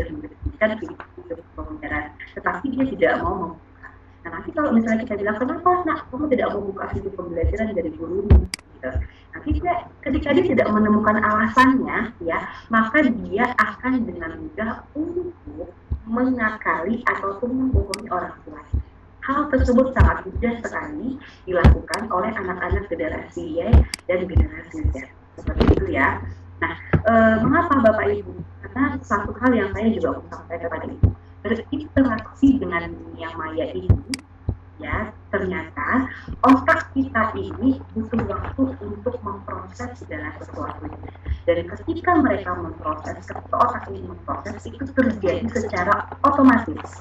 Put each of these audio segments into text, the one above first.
sudah memberikan pintu pembelajaran, tetapi dia tidak mau membuka. Nah, nanti kalau misalnya kita bilang, kenapa nak kamu tidak mau buka pintu pembelajaran dari gurumu? Gitu. Nanti ketika dia tidak menemukan alasannya, ya, maka dia akan dengan mudah untuk mengakali ataupun membohongi orang tua. Hal tersebut sangat mudah sekali dilakukan oleh anak-anak generasi Y dan generasi Z. Seperti itu ya. Nah, mengapa Bapak Ibu? Karena satu hal yang saya juga mau sampaikan kepada Ibu, berinteraksi dengan dunia maya ini, ya, ternyata otak kita ini butuh waktu untuk memproses segala sesuatu. Dan ketika mereka memproses, ketika otak ini memproses, itu terjadi secara otomatis.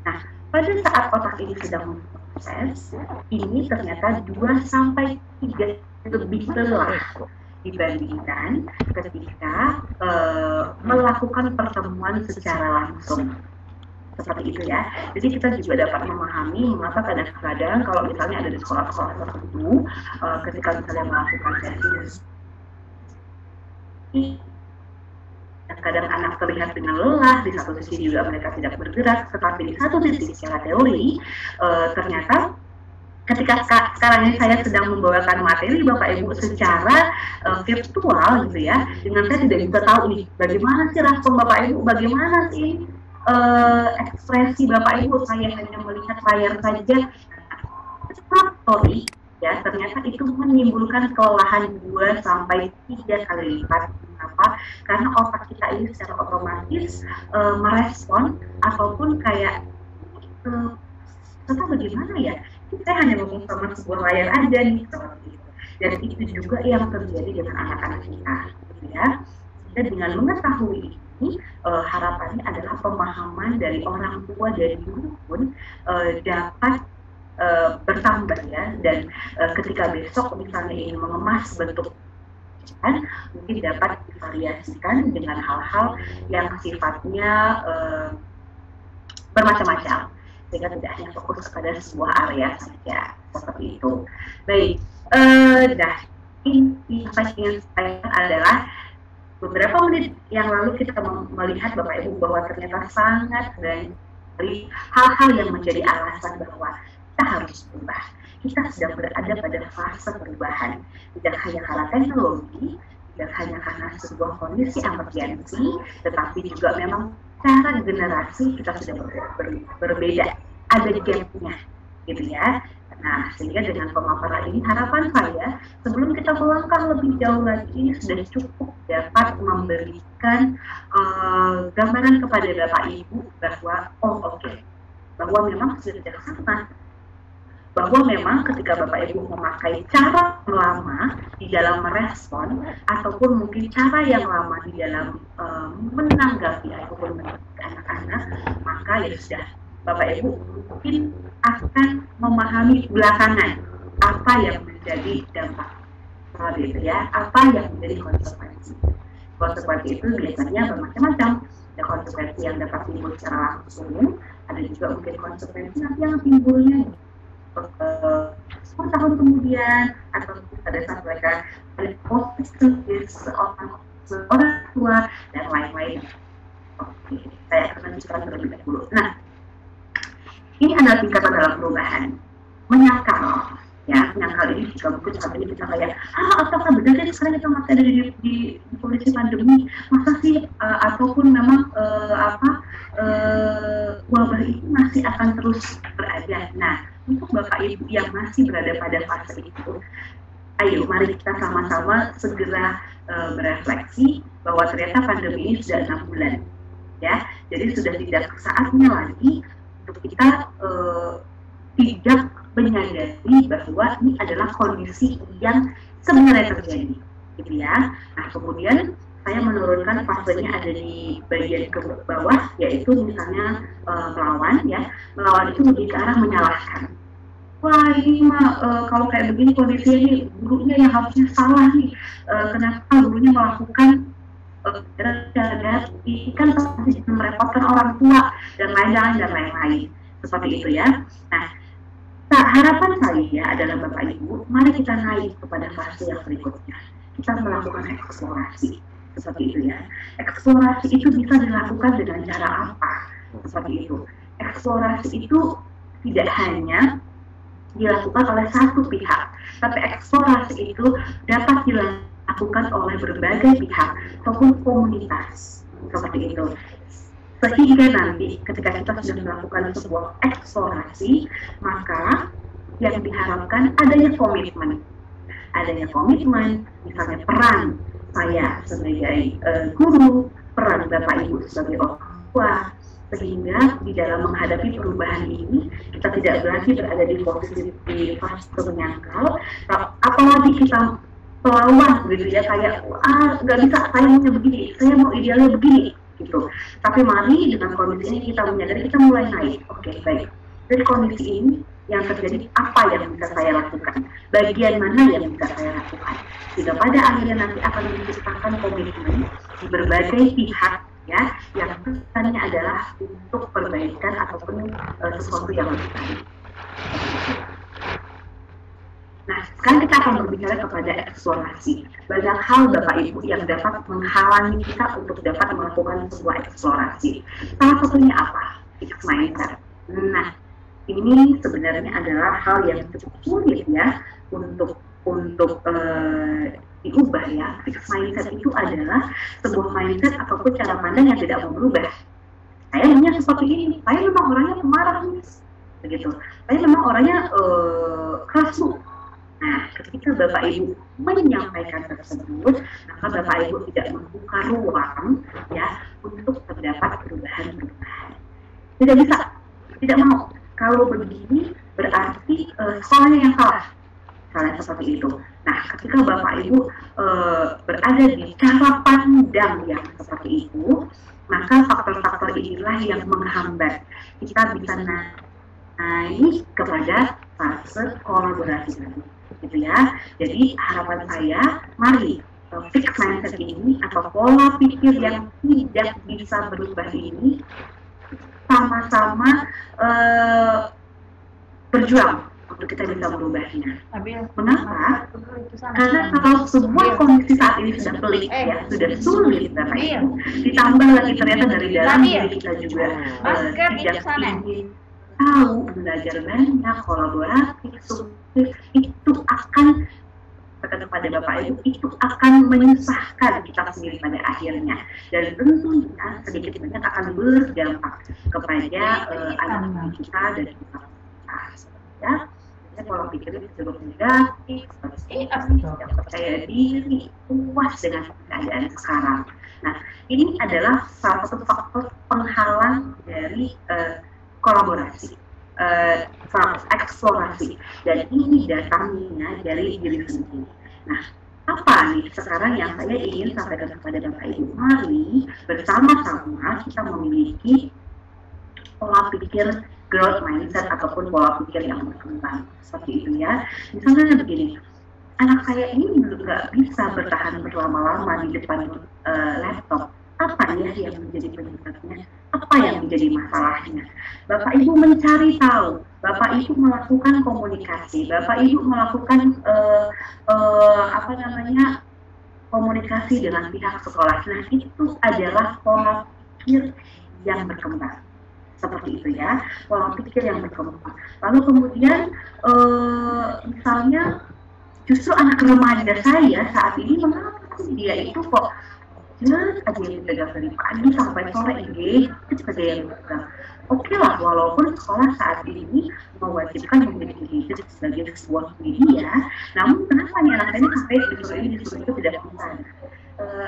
Nah, pada saat otak ini sedang memproses, ini ternyata 2-3 lebih lelah dibandingkan ketika melakukan pertemuan secara langsung. Seperti itu ya. Jadi kita juga dapat memahami mengapa kadang-kadang kalau misalnya ada di sekolah-sekolah tertentu, ketika misalnya melakukan sesi, kadang anak terlihat dengan lelah, di satu sisi juga mereka tidak bergerak, tetapi di satu sisi secara teori, ternyata ketika sekarang ini saya sedang membawakan materi Bapak Ibu secara virtual gitu ya, dengan saya tidak bisa tahu nih bagaimana sih respon Bapak Ibu, bagaimana sih ekspresi Bapak Ibu, saya hanya melihat layar saja. Sorry, ya, ternyata itu menimbulkan kelelahan 2-3 kali lipat. Kenapa? Karena otak kita ini secara otomatis merespon ataupun kayak tentang bagaimana ya, saya hanya ngomong sama sebuah layar aja nih, seperti itu. Dan itu juga yang terjadi dengan anak-anak kita, gitu ya. Dan dengan mengetahui ini, harapannya adalah pemahaman dari orang tua dan guru pun dapat bertambah ya. Dan ketika besok misalnya ingin mengemas bentuk mungkin dapat divariasikan dengan hal-hal yang sifatnya bermacam-macam, sehingga tidak hanya fokus pada sebuah area saja, seperti itu. Baik, ini yang ingin saya adalah beberapa menit yang lalu kita melihat Bapak Ibu bahwa ternyata sangat dari hal-hal yang menjadi alasan bahwa kita harus berubah. Kita sedang berada pada fase perubahan, tidak hanya karena teknologi, tidak hanya karena sebuah kondisi emergensi, tetapi juga memang cara generasi kita sudah berbeda, ada gapnya, gitu ya. Nah, sehingga dengan pemaparan ini harapan saya, sebelum kita melangkah lebih jauh lagi, sudah cukup dapat memberikan gambaran kepada Bapak Ibu bahwa, bahwa memang sudah sama, bahwa memang ketika Bapak Ibu memakai cara lama di dalam merespon ataupun mungkin cara yang lama di dalam menanggapi ataupun menanggapi anak-anak, maka ya sudah Bapak Ibu mungkin akan memahami belakangan apa yang menjadi dampak, gitu ya, apa yang menjadi konsekuensi. Konsekuensi itu biasanya bermacam-macam. Ada konsekuensi yang dapat timbul secara langsung, ada juga mungkin konsekuensi nanti yang timbulnya 10 tahun kemudian, atau pada saat mereka ada posisi seorang tua dan lain-lain. Oke, saya akan lanjutkan terlebih dahulu. Nah, ini adalah tingkatan dalam perubahan. Menyangkal, ya, menyangkal ini juga mungkin saat ini kita kayak, apakah benar sih sekarang kita masih ada di kondisi pandemi? Masa sih, ataupun memang wabah itu masih akan terus berada? Nah, untuk Bapak Ibu yang masih berada pada fase itu, ayo mari kita sama-sama segera berefleksi bahwa ternyata pandemi ini sudah 6 bulan, ya. Jadi sudah tidak saatnya lagi untuk kita tidak menyadari bahwa ini adalah kondisi yang sebenarnya terjadi, gitu ya. Nah, kemudian saya menurunkan fasenya ada di bagian ke bawah, yaitu misalnya melawan, ya. Melawan itu lebih ke arah menyalahkan. Wah, ini mah kalau kayak begini kondisinya ini gurunya yang harusnya salah nih. Kenapa gurunya melakukan ini kan pasti merepotkan orang tua dan lain-lain seperti itu ya. Nah, harapan saya adalah Bapak Ibu, mari kita naik kepada fase yang berikutnya. Kita melakukan eksplorasi. seperti itu ya. Eksplorasi itu bisa dilakukan dengan cara apa? Seperti itu. Eksplorasi itu tidak hanya dilakukan oleh satu pihak, tapi eksplorasi itu dapat dilakukan oleh berbagai pihak ataupun komunitas seperti itu. Sehingga nanti ketika kita sudah melakukan sebuah eksplorasi, maka yang diharapkan adanya komitmen. Adanya komitmen, misalnya peran saya sebagai guru, peran Bapak Ibu sebagai orang tua, sehingga di dalam menghadapi perubahan ini kita tidak berarti berada di posisi di fase menyangkal, apalagi kita pelawan gitu ya, kayak nggak bisa, saya maunya begini, saya mau idealnya begini gitu. Tapi mari dengan kondisi ini kita menyadari, kita mulai naik. Oke, baik. Dari kondisi ini yang terjadi, apa yang bisa saya lakukan, bagian mana yang bisa saya lakukan, sehingga pada akhirnya nanti akan menciptakan komitmen di berbagai pihak ya, yang pesannya adalah untuk perbaikan ataupun sesuatu yang lebih baik. Nah, sekarang kita akan berbicara kepada eksplorasi. Banyak hal Bapak Ibu yang dapat menghalangi kita untuk dapat melakukan sebuah eksplorasi. Salah satunya apa? Fixed mindset. Nah, ini sebenarnya adalah hal yang cukup sulit ya untuk diubah ya. Fixed mindset itu adalah sebuah mindset ataupun cara pandang yang tidak mau berubah. Saya maunya seperti ini, saya memang orangnya pemarah begitu. Saya memang orangnya keras. Nah, ketika Bapak Ibu menyampaikan tersebut, maka Bapak Ibu tidak membuka ruang ya untuk terdapat perubahan-perubahan. Tidak bisa, tidak mau. Kalau begini berarti sekolahnya yang salah. Salah seperti itu. Nah, ketika Bapak Ibu berada di cara pandang yang seperti itu, maka faktor-faktor inilah yang menghambat kita bisa naik kepada fase kolaborasi gitu ya. Jadi harapan saya, mari fixed mindset ini atau pola pikir yang tidak bisa berubah ini sama-sama berjuang untuk kita bisa merubahnya. Mengapa? Karena kalau sebuah kondisi saat ini sudah pelik ya, sudah sulit Bapak Ibu, ditambah lagi ternyata dari dalam diri kita juga tidak ingin tahu, belajar banyak, kolaboratif, sukses, itu akan kepada Bapak Ibu, itu akan menyusahkan kita sendiri pada akhirnya, dan tentunya sedikit banyak akan berdampak kepada anak kita dan kita ya. Pola pikirnya cenderung negatif, tidak percaya diri, puas dengan keadaan sekarang. Nah, ini adalah salah satu faktor penghalang dari kolaborasi, eksplorasi, dan ini datangnya dari diri sendiri. Nah, apa nih sekarang yang saya ingin sampaikan kepada Bapak Ibu? Mari bersama-sama kita memiliki pola pikir growth mindset ataupun pola pikir yang berkembang seperti itu ya. Misalnya begini, anak saya ini nggak bisa bertahan berlama-lama di depan laptop. Apa ya yang menjadi penyebabnya? Apa yang menjadi masalahnya? Bapak Ibu mencari tahu, Bapak Ibu melakukan komunikasi, Bapak Ibu melakukan komunikasi dengan pihak sekolah. Nah, itu adalah pola pikir yang berkembang. Seperti itu ya, pola pikir yang berkembang. Lalu kemudian misalnya justru anak remaja saya saat ini, mengapa dia itu kok ada yang dipegang dari pagi sampai sore, itu ada yang dipegang. Oke lah, walaupun sekolah saat ini mewajibkan memiliki gadget sebagai sebuah media, namun kenapa nih anak ini sampai disuruh ini disuruh itu tidak bisa?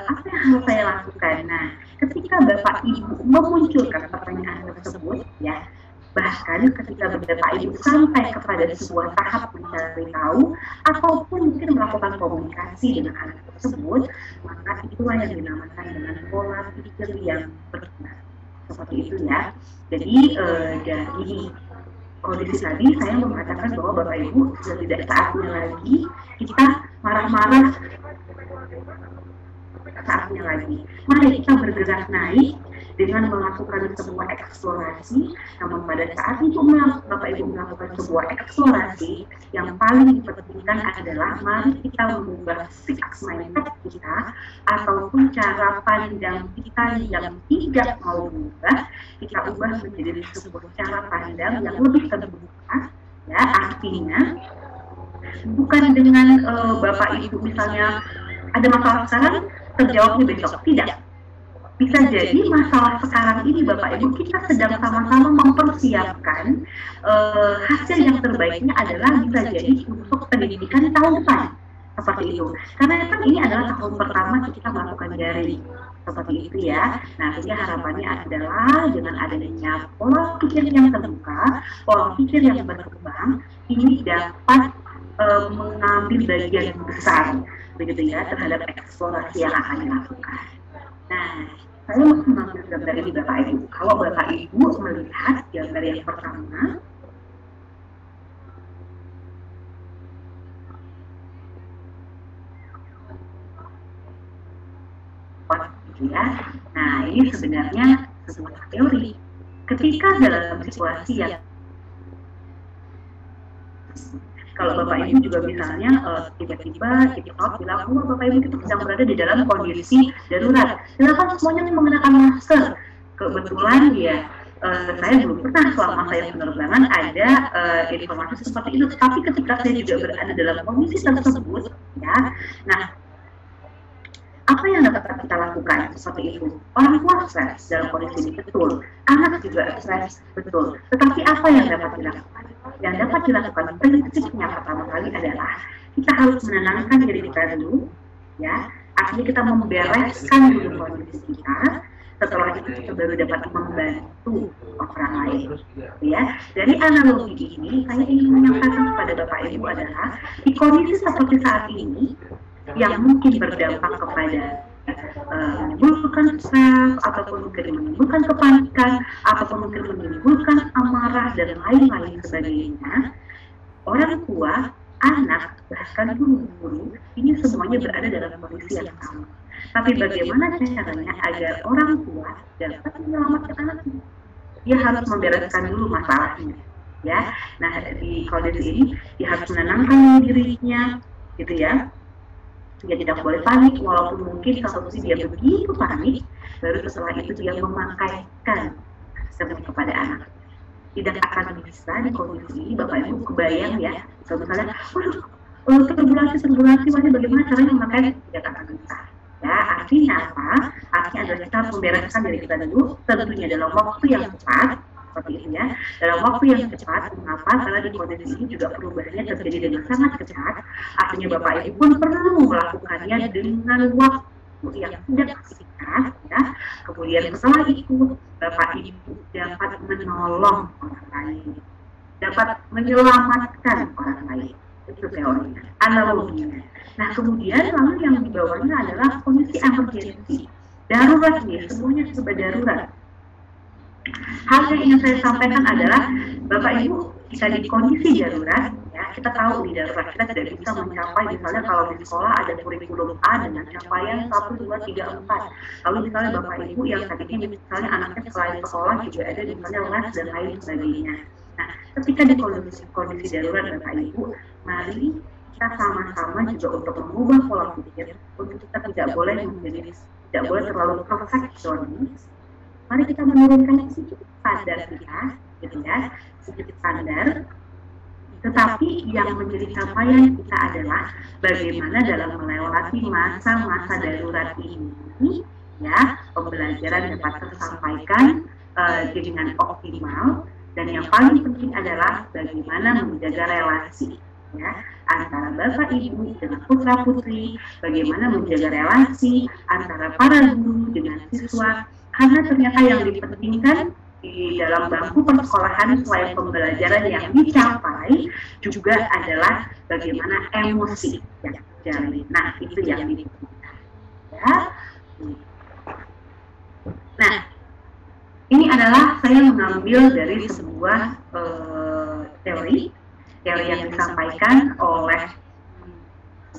Apa yang harus saya lakukan? Nah, ketika Bapak Ibu memunculkan pertanyaan tersebut, ya, bahkan ketika Bapak Ibu sampai kepada sebuah tahap mencari tahu ataupun mungkin melakukan komunikasi dengan anak tersebut, maka itulah yang dinamakan dengan pola pikir yang berkembang. Seperti itu ya. Jadi dari kondisi tadi saya mengatakan bahwa Bapak Ibu sudah tidak saatnya lagi kita marah-marah, saatnya lagi. Mari kita bergerak naik, dengan melakukan sebuah eksplorasi. Namun pada saat Bapak Ibu melakukan sebuah eksplorasi, yang paling dipentingkan adalah mari kita mengubah fixed mindset kita ataupun cara pandang kita yang tidak mau berubah, kita ubah menjadi sebuah cara pandang yang lebih terbuka. Ya, artinya bukan dengan Bapak Ibu misalnya ada masalah sekarang terjawabnya besok, tidak. Bisa jadi masalah sekarang ini Bapak Ibu kita sedang sama-sama mempersiapkan hasil yang terbaiknya adalah bisa jadi untuk pendidikan tahun depan, seperti itu. Karena kan ini adalah tahun pertama kita melakukan daring, seperti itu ya. Nah, jadi harapannya adalah dengan adanya pola pikir yang terbuka, pola pikir yang berkembang, ini dapat mengambil bagian besar, begitu ya, terhadap eksplorasi yang akan dilakukan. Nah, saya mau mengambil gambar ini Bapak Ibu. Kalau Bapak Ibu melihat gambar yang pertama, gitu ya. Nah, ini sebenarnya sebuah teori. Ketika dalam situasi yang kalau Bapak Ibu juga misalnya tiba-tiba TikTok bilang, oh Bapak Ibu kita sedang berada di dalam kondisi darurat, silakan semuanya menggunakan masker. Kebetulan ya, saya belum pernah selama saya penerbangan ada informasi seperti itu. Tapi ketika saya juga berada dalam kondisi tersebut, ya, nah apa yang dapat kita lakukan seperti itu? Orang tua stres dalam kondisi ini, betul. Anak juga stres, betul. Tetapi apa yang dapat dilakukan? Yang dapat dilakukan prinsipnya pertama kali adalah kita harus menenangkan diri kita dulu, ya. Artinya kita membereskan dulu kondisi kita. Setelah itu kita baru dapat membantu orang lain, ya. Dari analogi ini, saya ingin menyampaikan kepada Bapak Ibu adalah di kondisi seperti saat ini yang mungkin berdampak kepada menimbulkan stres ataupun mungkin menimbulkan kepanikan ataupun mungkin menimbulkan amarah dan lain-lain sebagainya, orang tua, anak, bahkan guru-guru ini semuanya berada dalam kondisi yang sama. Tapi bagaimana caranya agar orang tua dapat menyelamatkan anaknya? Dia harus membereskan dulu masalahnya, ya. Nah, di kondisi ini dia harus menenangkan dirinya, gitu ya. Dia tidak boleh panik, walaupun mungkin satu sisi dia begitu panik, baru setelah itu dia memakaikan seperti kepada anak. Tidak akan bisa di kondisi ini, Bapak Ibu kebayang ya, misalnya, turbulasi, wajah bagaimana caranya memakai, tidak akan bisa. Ya, artinya apa? Artinya adalah kita harus membereskan diri kita dulu, tentunya dalam waktu yang cepat, seperti itu ya. Dalam waktu yang cepat, mengapa? Karena di kondisi ini juga perubahannya terjadi dengan sangat cepat. Artinya Bapak Ibu pun perlu melakukannya dengan waktu yang tidak singkat, ya. Kemudian setelah itu Bapak Ibu dapat menolong orang lain, dapat menyelamatkan orang lain. Itu teorinya, analoginya. Nah, kemudian lalu yang di bawahnya adalah kondisi emergency, darurat nih, semuanya serba darurat. Hal yang ingin saya sampaikan adalah Bapak Ibu jika di kondisi darurat, ya, kita tahu di darurat kita tidak bisa mencapai, misalnya kalau di sekolah ada kurikulum A dengan capaian 1, 2, 3, 4. Lalu misalnya Bapak Ibu yang tadinya misalnya anaknya selain sekolah juga ada misalnya les dan lain sebagainya. Nah, ketika di kondisi darurat Bapak Ibu, mari kita sama-sama juga untuk mengubah pola pikir, untuk kita tidak boleh terlalu perfeksionis. Mari kita menurunkan sedikit standar kita, gitu ya, sedikit standar. Tetapi yang menjadi capaian kita adalah bagaimana dalam melewati masa-masa darurat ini, ya, pembelajaran dapat tersampaikan dengan optimal, dan yang paling penting adalah bagaimana menjaga relasi, ya, antara Bapak Ibu dengan putra putri, bagaimana menjaga relasi antara para guru dengan siswa. Karena ternyata yang dipentingkan di dalam bangku persekolahan selain pembelajaran yang dicapai juga adalah bagaimana emosi yang terjalin. Nah, itu yang dipentingkan. Ya. Nah, ini adalah saya mengambil dari sebuah teori yang disampaikan oleh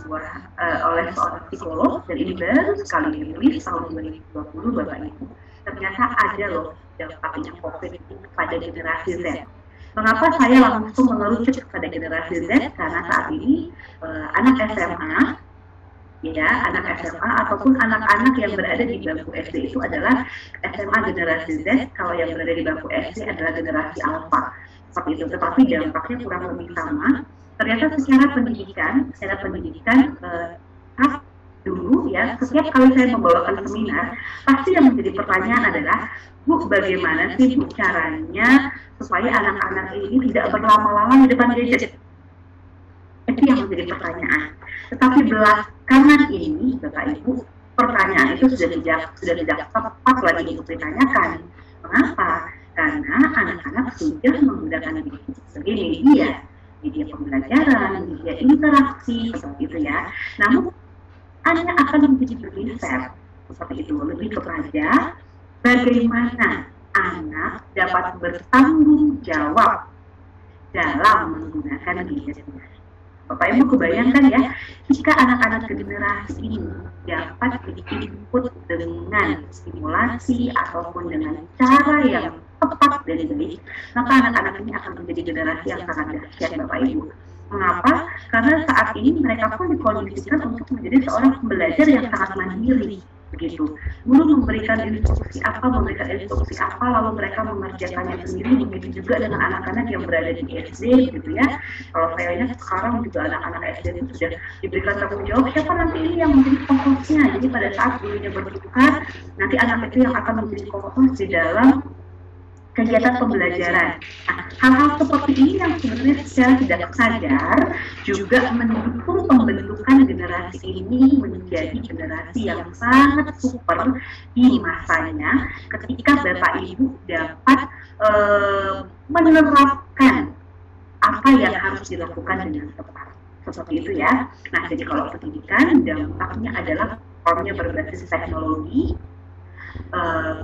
seorang psikolog, dan ini baru sekali ditulis tahun 2020 Bapak Ibu. ternyata ada loh dampaknya COVID pada generasi Z. Mengapa saya langsung mengerucut pada generasi Z? Karena saat ini anak SMA, ya anak SMA ataupun anak-anak yang berada di bangku SD itu adalah SMA generasi Z. Kalau yang berada di bangku SD adalah generasi Alpha. Seperti itu. Tetapi dampaknya kurang lebih sama. Ternyata secara pendidikan dulu ya, setiap kali saya membawakan seminar, pasti yang menjadi pertanyaan adalah, Bu, bagaimana sih Bu caranya supaya anak-anak ini tidak berlama-lama di depan gadget? Itu yang menjadi pertanyaan. Tetapi belakangan ini, Bapak Ibu, pertanyaan itu sudah tidak tepat lagi untuk ditanyakan. Mengapa? Karena anak-anak sudah menggunakan media pembelajaran, media interaksi, seperti itu ya. Namun hanya akan menjadi bergeser seperti itu, lebih kepada bagaimana anak dapat bertanggung jawab dalam menggunakan gadgetnya. Bapak Ibu kebayangkan ya, jika anak-anak generasi ini dapat diinput dengan stimulasi ataupun dengan cara yang tepat dan baik, maka anak-anak ini akan menjadi generasi yang sangat dahsyat, Bapak Ibu. Mengapa? Karena saat ini mereka pun dikondisikan untuk menjadi seorang pembelajar yang sangat mandiri, begitu. Guru memberikan instruksi apa, lalu mereka mengerjakannya sendiri. Begitu juga dengan anak-anak yang berada di SD, gitu ya. Kalau saya lihat sekarang juga anak-anak SD itu sudah diberikan tanggung jawab, siapa nanti ini yang menjadi fokusnya. Jadi pada saat gurunya bertukar, nanti anak itu yang akan menjadi fokus di dalam kegiatan pembelajaran. Nah, hal-hal seperti ini yang sebenarnya secara tidak sadar juga mendukung pembentukan generasi ini menjadi generasi yang sangat super di masanya ketika Bapak Ibu dapat menerapkan apa yang harus dilakukan dengan tepat. Seperti itu ya. Nah, jadi kalau pendidikan dampaknya adalah formnya berbasis teknologi,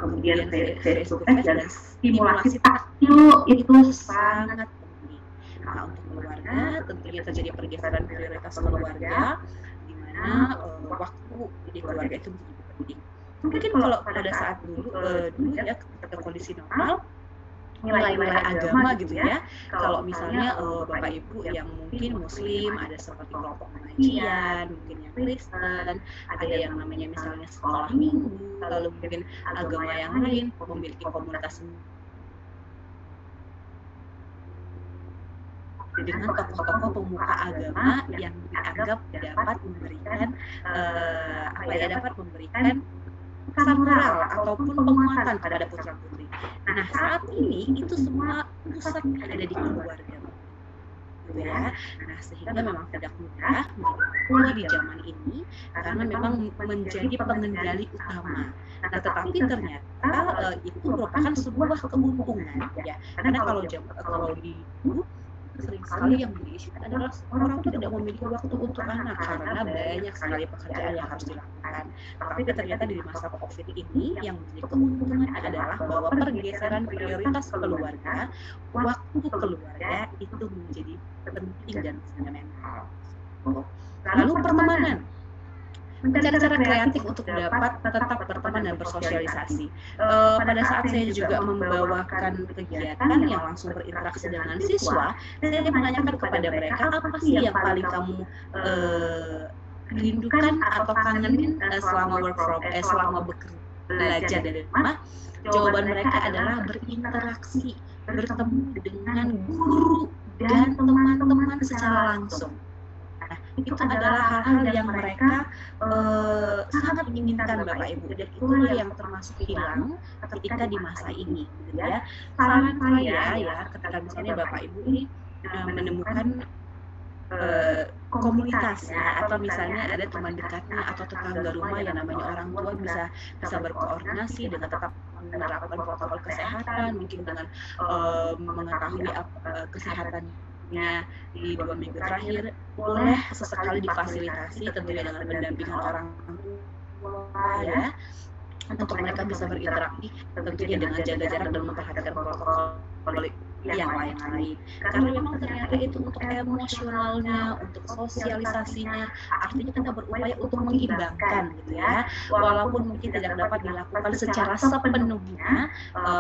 kemudian face to face dan stimulasi taktil itu sangat penting. Nah, untuk keluarga tentunya terjadi pergeseran prioritas keluarga, di mana waktu di keluarga itu menjadi penting. Mungkin kalau pada saat dulu ya ketika kondisi normal, nilai-nilai agama gitu ya. Kalau misalnya Bapak Ibu yang mungkin Muslim, ada seperti kelompok pengajian, mungkin yang Kristen, ada yang namanya misalnya sekolah minggu, lalu mungkin agama yang lain memiliki komunitas dengan tokoh-tokoh pemuka agama yang dianggap dapat memberikan dapat memberikan pesan moral ataupun penguatan pada putra-putri. Nah, saat ini itu semua pusatnya ada di keluarga, gitu ya. Nah, sehingga memang tidak mudah pula di zaman ini karena memang menjadi pengendali utama. Nah, tetapi ternyata itu merupakan sebuah keuntungan, ya. Karena kalau di sering sekali yang diisi adalah orang itu tidak memiliki waktu untuk anak karena banyak sekali pekerjaan yang harus dilakukan. Tapi ternyata di masa COVID ini yang menjadi keuntungannya adalah bahwa pergeseran prioritas keluarga, waktu keluarga itu menjadi penting dan fundamental. Lalu pertemanan, mencari cara kreatif untuk dapat tetap berteman dan bersosialisasi. Pada saat saya juga membawakan kegiatan yang langsung berinteraksi dengan siswa, saya menanyakan kepada mereka apa sih yang paling kamu rindukan atau kangenin selama belajar dari rumah. Jawaban mereka adalah berinteraksi, bertemu dengan guru dan teman-teman secara langsung. Itu adalah hal-hal yang mereka sangat inginkan, Bapak Ibu, dan itulah yang termasuk hilang ketika di masa ini, gitu ya. Saran saya ya, ketika misalnya Bapak Ibu ini menemukan komunitas ya, atau misalnya ada teman dekatnya atau tetangga rumah yang namanya orang tua, bisa berkoordinasi dengan tetap menerapkan protokol kesehatan, mungkin dengan mengetahui kesehatannya di 2 minggu terakhir, boleh sesekali difasilitasi tentunya dengan pendampingan orang tua ya, untuk mereka bisa berinteraksi tentunya dengan jaga jarak dan memperhatikan protokol yang lain-lain. Karena memang ternyata itu untuk emosionalnya, untuk sosialisasinya, artinya kita berupaya untuk mengimbangkan gitu ya. Walaupun mungkin tidak dapat dilakukan secara sepenuhnya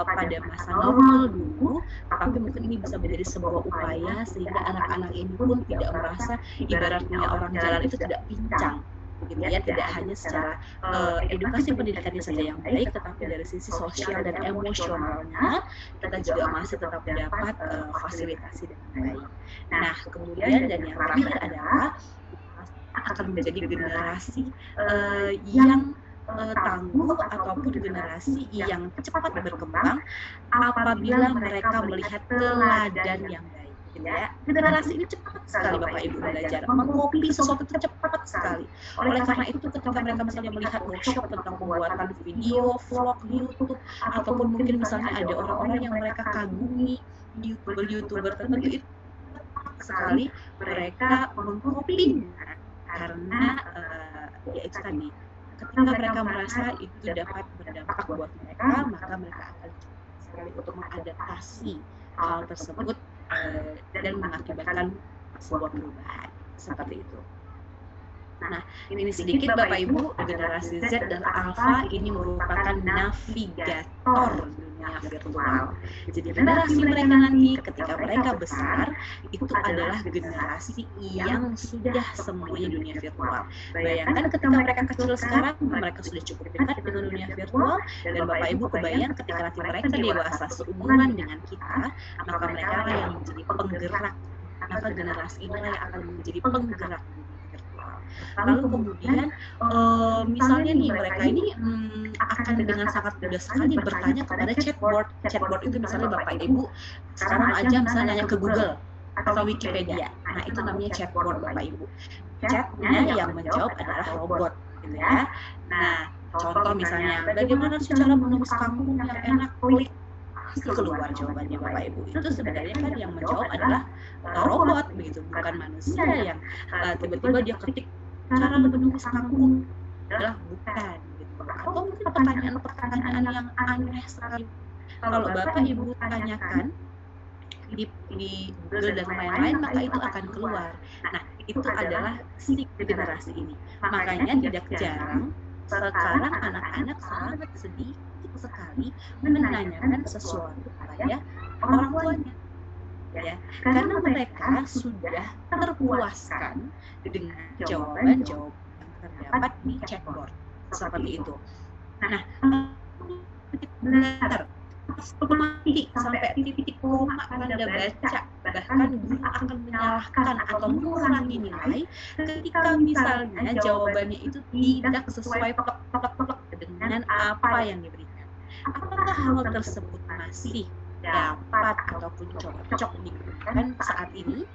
pada masa normal dulu, tapi mungkin ini bisa menjadi sebuah upaya sehingga anak-anak ini pun tidak merasa ibaratnya orang jalan itu tidak pincang. Gitu ya, tidak hanya secara edukasi pendidikannya saja yang baik, tetapi dari sisi sosial dan emosionalnya kita juga masih tetap mendapat fasilitasi dengan baik. Nah, kemudian dan yang terakhir adalah akan menjadi generasi yang tangguh ataupun generasi yang cepat berkembang apabila mereka melihat teladan yang baik. Ya, generasi ini cepat sekali Bapak Ibu belajar, mengkopi sesuatu itu cepat sekali. Oleh karena itu ketika mereka misalnya melihat workshop tentang pembuatan video, vlog di YouTube, ataupun mungkin misalnya ada orang-orang yang mereka kagumi, YouTuber tertentu, itu sekali mereka mengkopinya karena ya itu tadi, ketika mereka merasa itu dapat berdampak buat mereka, maka mereka akan sekali untuk mengadaptasi hal tersebut dan mengakibatkan sebuah perubahan seperti itu. Nah, ini sedikit Bapak Ibu, generasi Z dan Alpha ini merupakan navigator dunia virtual. Jadi generasi mereka nanti ketika mereka besar itu adalah generasi yang sudah semuanya dunia virtual. Bayangkan ketika mereka kecil sekarang, mereka sudah cukup dekat dengan dunia virtual, dan Bapak Ibu kebayang ketika nanti mereka dewasa seumuran dengan kita, maka mereka lah yang menjadi penggerak, maka generasi inilah yang akan menjadi penggerak. Lalu kemudian misalnya nih mereka ini akan dengan sangat mudah sekali bertanya kepada chatbot. Chatbot itu misalnya Bapak Ibu sekarang aja misalnya nanya ke Google atau Wikipedia. Nah itu namanya chatbot Bapak Ibu. Chatnya yang menjawab adalah robot gitu ya. Nah contoh misalnya bagaimana sih cara menulis kampung yang enak, klik pasti keluar jawabannya Bapak Ibu. Itu sebenarnya kan yang menjawab adalah robot begitu, bukan manusia yang tiba-tiba dia ketik cara menulis kampung adalah bukan gitu. Atau mungkin pertanyaan-pertanyaan yang aneh sekali kalau Bapak Ibu tanyakan di Google dan lain-lain, maka itu akan keluar. Nah itu adalah si generasi ini. Makanya tidak jarang sekarang anak-anak sangat sedikit sekali menanyakan sesuatu kepada orang tuanya. Ya, karena mereka sudah terpuaskan dengan jawaban-jawaban yang terdapat di chatbot seperti itu. Nah, benar, sampai titik koma Anda baca, bahkan guru akan menyalahkan atau mengurangi nilai ketika misalnya jawabannya itu tidak sesuai dengan apa yang diberikan. Apakah hal tersebut masih dapat ataupun cocok digunakan saat ini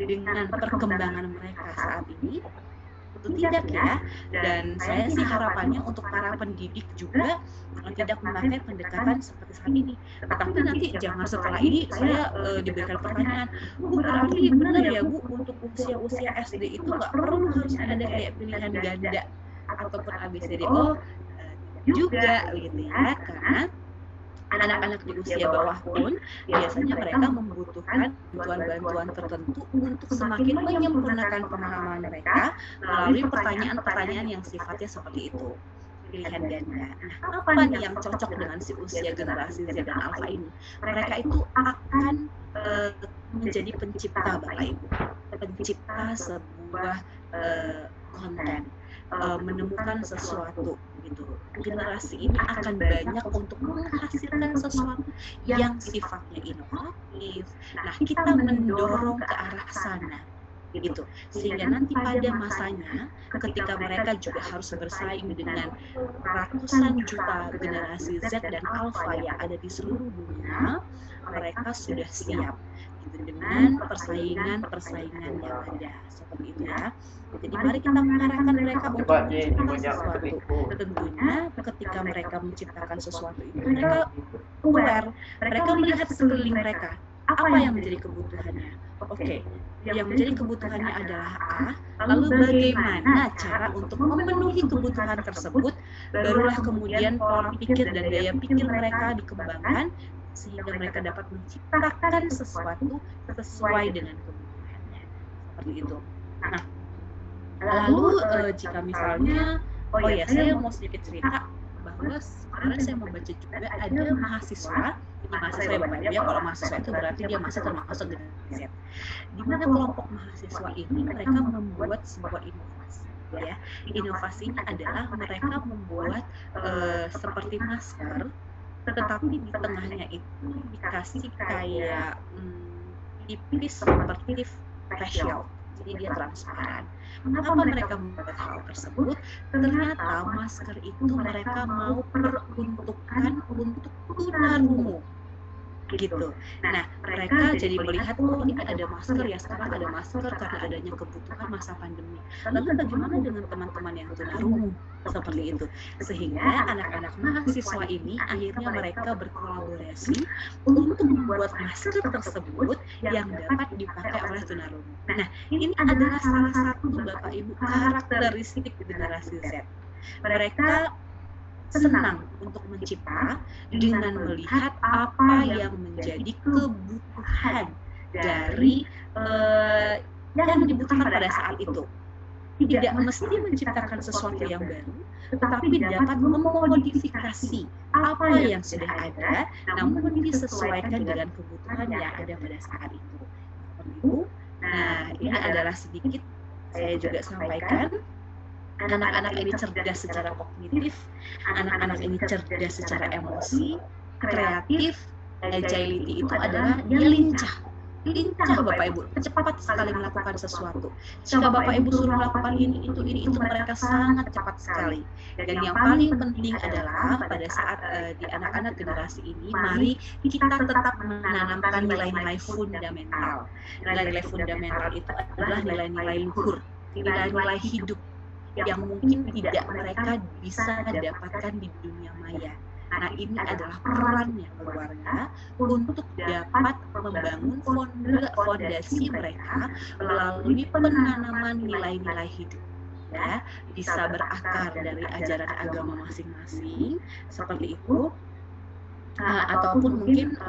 dengan perkembangan mereka saat ini? Tentu tidak ya. Dan saya sih harapannya untuk para pendidik juga tidak memakai pendekatan seperti saat ini. Tetapi nanti jangan setelah ini saya diberikan pertanyaan, Bu berarti benar ya Bu untuk usia-usia SD itu nggak perlu harusnya ada kayak pilihan ganda ataupun ABCD? Oh juga gitu ya, karena anak-anak di usia bawah pun biasanya mereka membutuhkan bantuan-bantuan tertentu untuk semakin menyempurnakan pemahaman mereka melalui pertanyaan-pertanyaan yang sifatnya seperti itu, pilihan ganda. Nah, apa nih yang cocok dengan si usia generasi Z dan Alpha ini? Mereka itu akan menjadi pencipta Bapak Ibu, pencipta sebuah konten, menemukan sesuatu gitu. Generasi ini akan banyak untuk menghasilkan sesuatu yang sifatnya inovatif. Nah, kita mendorong ke arah sana gitu. Sehingga nanti pada masanya ketika mereka juga harus bersaing dengan ratusan juta generasi Z dan Alpha yang ada di seluruh dunia, mereka sudah siap gitu, dengan persaingan-persaingan yang ada seperti itu ya. Jadi mari kita mengarahkan mereka untuk menciptakan sesuatu. Tentunya ketika mereka menciptakan sesuatu itu mereka aware, mereka melihat sekeliling mereka apa yang menjadi kebutuhannya. Oke, yang menjadi kebutuhannya adalah A, lalu bagaimana cara untuk memenuhi kebutuhan tersebut, barulah kemudian pola pikir dan daya pikir mereka dikembangkan sehingga mereka dapat menciptakan sesuatu sesuai dengan kebutuhannya. Seperti itu. Nah, lalu jika misalnya, oh ya, saya mau sedikit cerita bahwa kemarin saya membaca juga ada mahasiswa, ini mahasiswa ya Bapak Ibu ya, kalau mahasiswa itu berarti dia masih termasuk generasi Z. Di mana kelompok mahasiswa ini mereka membuat sebuah inovasi, ya. Inovasinya adalah mereka membuat seperti masker, tetapi di tengahnya itu dikasih kayak tipis seperti facial, jadi dia transparan. Mengapa mereka membuat hal tersebut? Ternyata masker itu mereka mau peruntukkan untuk tunarungu, gitu. Nah, mereka jadi melihat, oh ini ada masker ya, sekarang ada masker karena adanya kebutuhan masa pandemi. Lalu bagaimana dengan teman-teman yang tunarungu? Seperti itu. Sehingga anak-anak mahasiswa ini akhirnya mereka berkolaborasi untuk membuat masker tersebut yang dapat dipakai oleh tunarungu. Nah, ini adalah salah satu Bapak Ibu karakteristik generasi Z. Mereka senang untuk mencipta dengan melihat apa yang menjadi kebutuhan dari yang dibutuhkan pada saat itu. Tidak mesti menciptakan sesuatu yang baru, tetapi dapat memodifikasi apa yang sudah ada, namun disesuaikan dengan kebutuhan yang ada pada saat itu. Nah, ini adalah sedikit saya juga sampaikan. Anak-anak ini cerdas secara kognitif, anak-anak ini cerdas secara emosi, kreatif, agility itu adalah dia lincah Bapak Ibu, cepat sekali melakukan sesuatu. Jika Bapak Ibu suruh melakukan ini itu mereka sangat cepat sekali. Dan yang paling penting adalah pada saat di anak-anak generasi ini, mari kita tetap menanamkan nilai-nilai fundamental. Nilai-nilai fundamental itu adalah nilai-nilai luhur, nilai-nilai hidup yang mungkin tidak mereka bisa dapatkan di dunia maya. Nah, ini adalah perannya keluarga untuk dapat membangun fondasi mereka melalui penanaman nilai-nilai hidup. Ya, bisa berakar dari ajaran agama masing-masing seperti itu, ataupun mungkin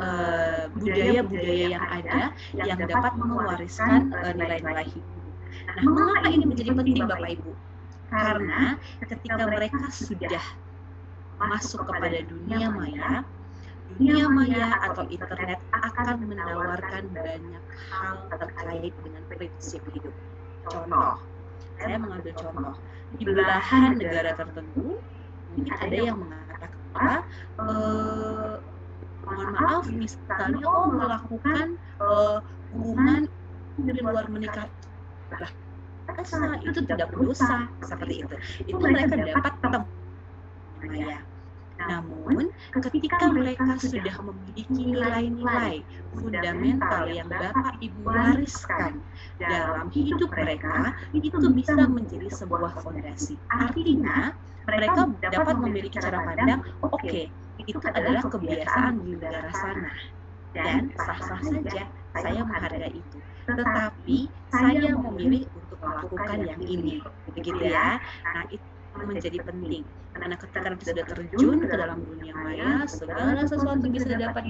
budaya-budaya yang ada yang dapat mewariskan nilai-nilai hidup. Nah, mengapa ini menjadi penting Bapak Ibu? Karena ketika mereka sudah masuk kepada dunia maya atau internet akan menawarkan banyak hal terkait dengan prinsip hidup. Contoh, saya mengambil contoh, di belahan negara tertentu, mungkin ada yang mengatakan, mohon maaf, misalnya, melakukan hubungan di luar menikah, itu tidak berdosa, seperti itu. Itu mereka dapat maya. Namun, ketika mereka sudah memiliki nilai-nilai fundamental yang Bapak Ibu wariskan dalam hidup mereka, itu bisa menjadi sebuah fondasi. Artinya, mereka dapat memiliki cara pandang, oke, itu adalah kebiasaan di negara sana. Dan sah-sah saja, saya menghargai itu. Tetapi, saya memilih untuk melakukan yang ini. Begitu ya. Nah, itu menjadi penting. Karena ketika kita sudah terjun ke dalam dunia maya, segala sesuatu bisa dapat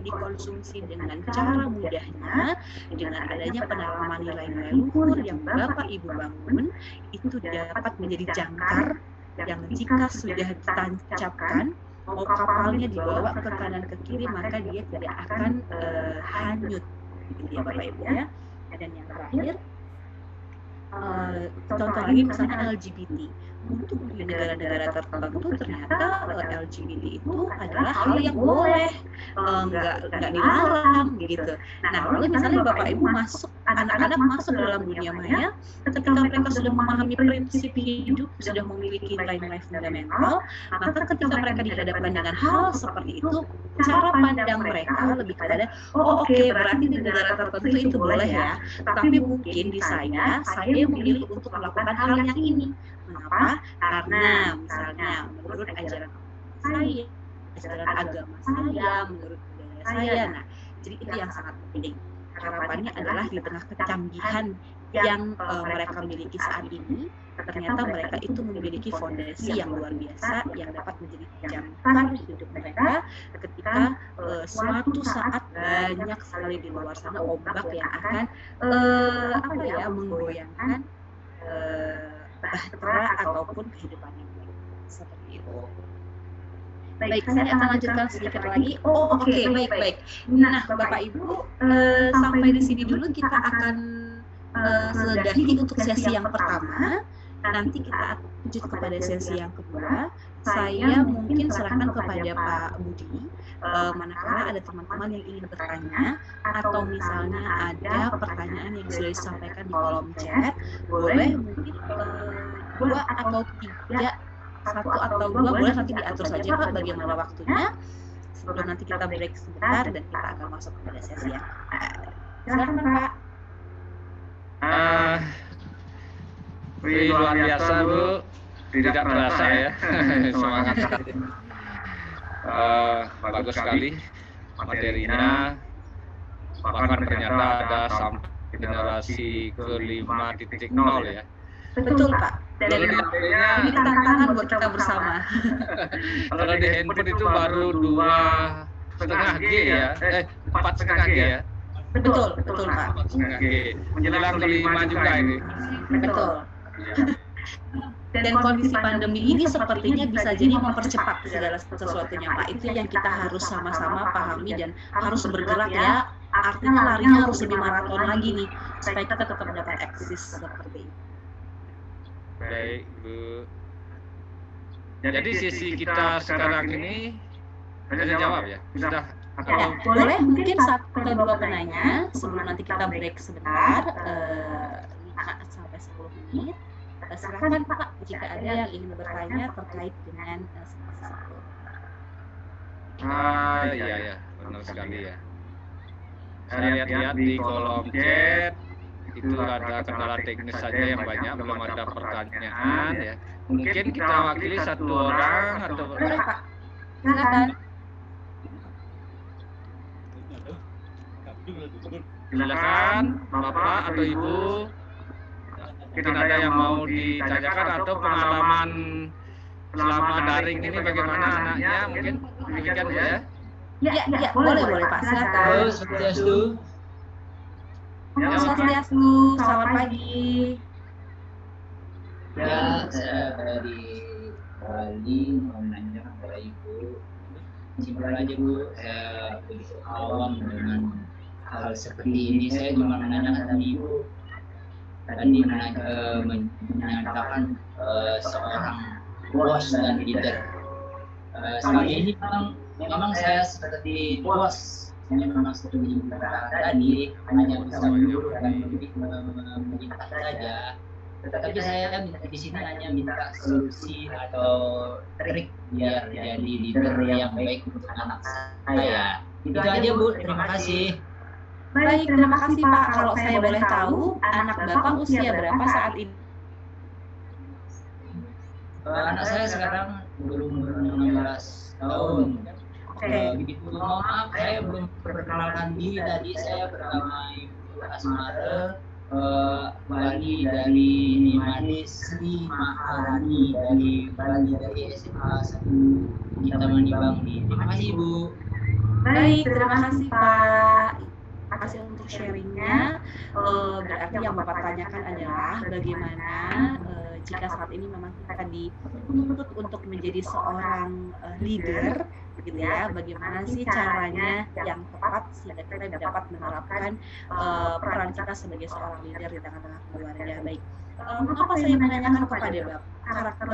dikonsumsi dengan cara mudahnya, dengan adanya penanaman nilai-nilai luhur yang Bapak Ibu bangun, itu dapat menjadi jangkar yang jika sudah ditancapkan, mau kapalnya dibawa ke kanan ke kiri, maka dia tidak akan hanyut, gitu ya Bapak Ibu ya. Dan yang terakhir, contoh lagi misalnya LGBT. Untuk di negara-negara tertentu ternyata LGBT itu adalah hal yang boleh, nggak dilarang gitu. Nah, lalu misalnya Bapak Ibu anak-anak masuk dalam dunia maya, ketika mereka sudah memahami prinsip hidup, sudah memiliki nilai-nilai fundamental, maka ketika mereka dihadapkan dengan hal seperti itu, cara pandang mereka lebih kepada, oke, berarti di negara tertentu itu boleh ya, tapi mungkin di saya memilih untuk melakukan hal yang ini. Mengapa? Karena misalnya menurut ajaran agama saya, menurut budaya saya. Nah, jadi itu yang sangat penting. harapannya adalah di tengah kecanggihan yang mereka miliki saat ini, ternyata mereka itu memiliki fondasi yang luar biasa yang dapat menjadi jangkar hidup mereka ketika suatu saat banyak sekali di luar sana ombak yang akan menggoyangkan bahtera ataupun kehidupan yang baik. Seperti itu. Baik, saya akan lanjutkan sedikit lagi. Oke, baik. Nah, Bapak Ibu, sampai di sini dulu kita akan sudahi untuk sesi yang pertama. Nanti kita lanjut kepada sesi yang kedua. Saya mungkin serahkan kepada Pak Budi, manakala ada teman-teman yang ingin bertanya atau misalnya ada pertanyaan yang sudah disampaikan di kolom chat, boleh mungkin 2 atau 3, 1 atau 2 boleh nanti diatur saja Pak bagaimana waktunya. Sebelum nanti kita break sebentar dan kita akan masuk kepada sesi yang silakan Pak. Luar biasa Bu, tidak terasa ya. Semangat sekali. Bagus sekali materinya. Bahkan ternyata ada sampai generasi ke-5.0 ya. Betul Pak. Dan ini tantangan buat kita bersama. Kalau di handphone itu baru 2,5 G ya, 4,5 G ya. Betul Pak. 4,5 G. Menjelang ke-5 juga ini. Betul. Dan kondisi pandemi ini sepertinya bisa jadi mempercepat segala sesuatunya Pak. Itu yang kita harus sama-sama pahami dan harus bergerak ya. Artinya larinya harus lebih maraton lagi nih supaya kita tetap dapat eksis seperti itu. Baik Bu. Jadi sesi kita sekarang ini sudah jawab ya? Sudah atau ya, boleh mungkin 1 atau 2 penanya sebelum nanti kita break sebentar 5 sampai 10 menit. Silakan Pak jika ada yang ingin bertanya terkait dengan sesuatu. Iya benar sekali ya. Saya lihat-lihat di kolom chat itu ada kendala teknis saja yang banyak, belum ada pertanyaan ya. Mungkin kita wakili 1 orang atau boleh Pak. Silakan. Silakan Bapak atau Ibu. Mungkin ada yang mau ditanyakan atau pengalaman selama daring ini bagaimana anaknya, mungkin demikian Bu ya. Ya, boleh Pak, silakan. Halo, Swastiastu. Swastiastu, selamat pagi. Ya, saya dari Bali mau nanya kepada Ibu. Simpel aja Bu, saya begitu awam dengan hal seperti ini. Saya cuma menanyakan tadi Ibu. Tadi menyatakan seorang bos dan leader. Selama ini memang saya seperti bos, hanya memang seperti tadi hanya bisa menyuruh dan meminta saja. Tetapi saya di sini hanya minta solusi atau trik biar jadi leader yang baik untuk anak saya. Itu aja Bu, terima kasih. Baik, terima kasih Pak. Kalau saya boleh tahu, anak Bapak usia berapa saat ini? Anak saya sekarang berumur 16 tahun. Begitu mohon maaf, saya belum perkenalkan diri tadi. Saya bernama Ibu Asmara Bali dari Nimade Sri Maharani dari Bali dari SMA 1 Gita Manibangdi. Terima kasih Ibu. Baik, terima kasih Pak. Terima kasih untuk sharingnya. Berarti yang Bapak tanyakan adalah bagaimana jika saat ini memang kita dituntut untuk menjadi seorang leader, gitu ya, bagaimana sih caranya yang tepat sehingga kita dapat menerapkan peran kita sebagai seorang leader di tengah-tengah keluarga. Baik, mengapa saya menanyakan kepada Bapak karakter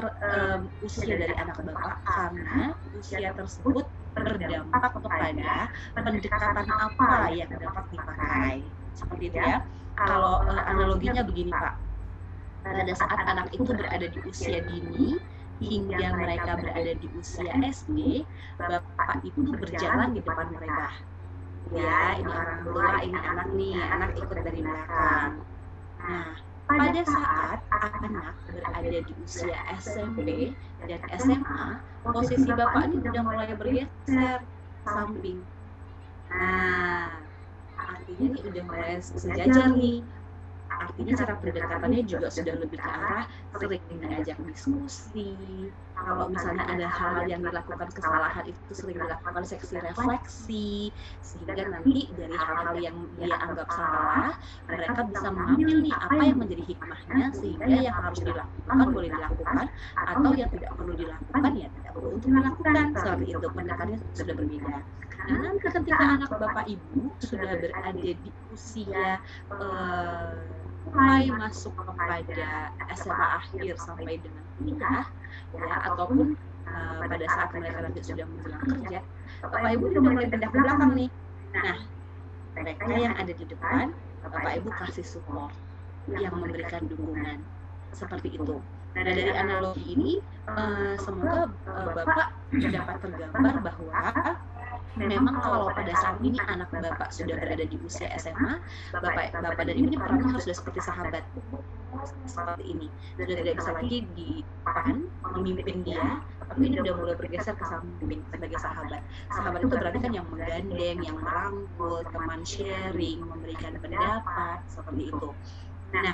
usia dari anak Bapak? Karena usia tersebut berdampak kepada pendekatan apa yang dapat dipakai. Seperti itu ya. Kalau analoginya begini Pak, pada saat anak itu berada di usia dini hingga mereka berada di usia SD, Bapak itu berjalan di depan mereka. Ya, ini orang tua, ini anak nih, anak ikut dari belakang. Nah, pada saat anak berada di usia SMP dan SMA, posisi Bapak ini sudah mulai bergeser samping. Nah, artinya ini udah mulai sejajar nih. Artinya cara pendekatannya juga sudah lebih ke arah sering diajak diskusi. Kalau misalnya ada hal yang dilakukan kesalahan itu sering dilakukan seksi refleksi, sehingga nanti dari hal-hal yang dia anggap salah, mereka bisa mengambil nih apa yang menjadi hikmahnya, sehingga yang harus dilakukan boleh dilakukan, atau yang tidak perlu dilakukan ya tidak perlu untuk dilakukan. Seperti itu, pendekatannya sudah berbeda. Nah, nanti ketika anak bapak ibu sudah berada di usia mulai masuk kepada SMA akhir sampai dengan kuliah, ya, ataupun pada saat mereka nanti sudah menjelang kerja, bapak ibu sudah mulai pindah ke belakang nih. Nah, mereka yang ada di depan, bapak ibu kasih support, yang memberikan dukungan, seperti itu. Nah, dari analogi ini, semoga bapak dapat tergambar bahwa memang kalau pada saat ini anak bapak sudah berada di usia SMA, bapak dan ibu ini perannya harus sudah seperti sahabat, seperti ini. Sudah tidak bisa lagi di depan memimpin dia, tapi ini sudah mulai bergeser ke samping sebagai sahabat. Sahabat itu berarti kan yang menggandeng, yang merangkul, teman sharing, memberikan pendapat, seperti itu. Nah,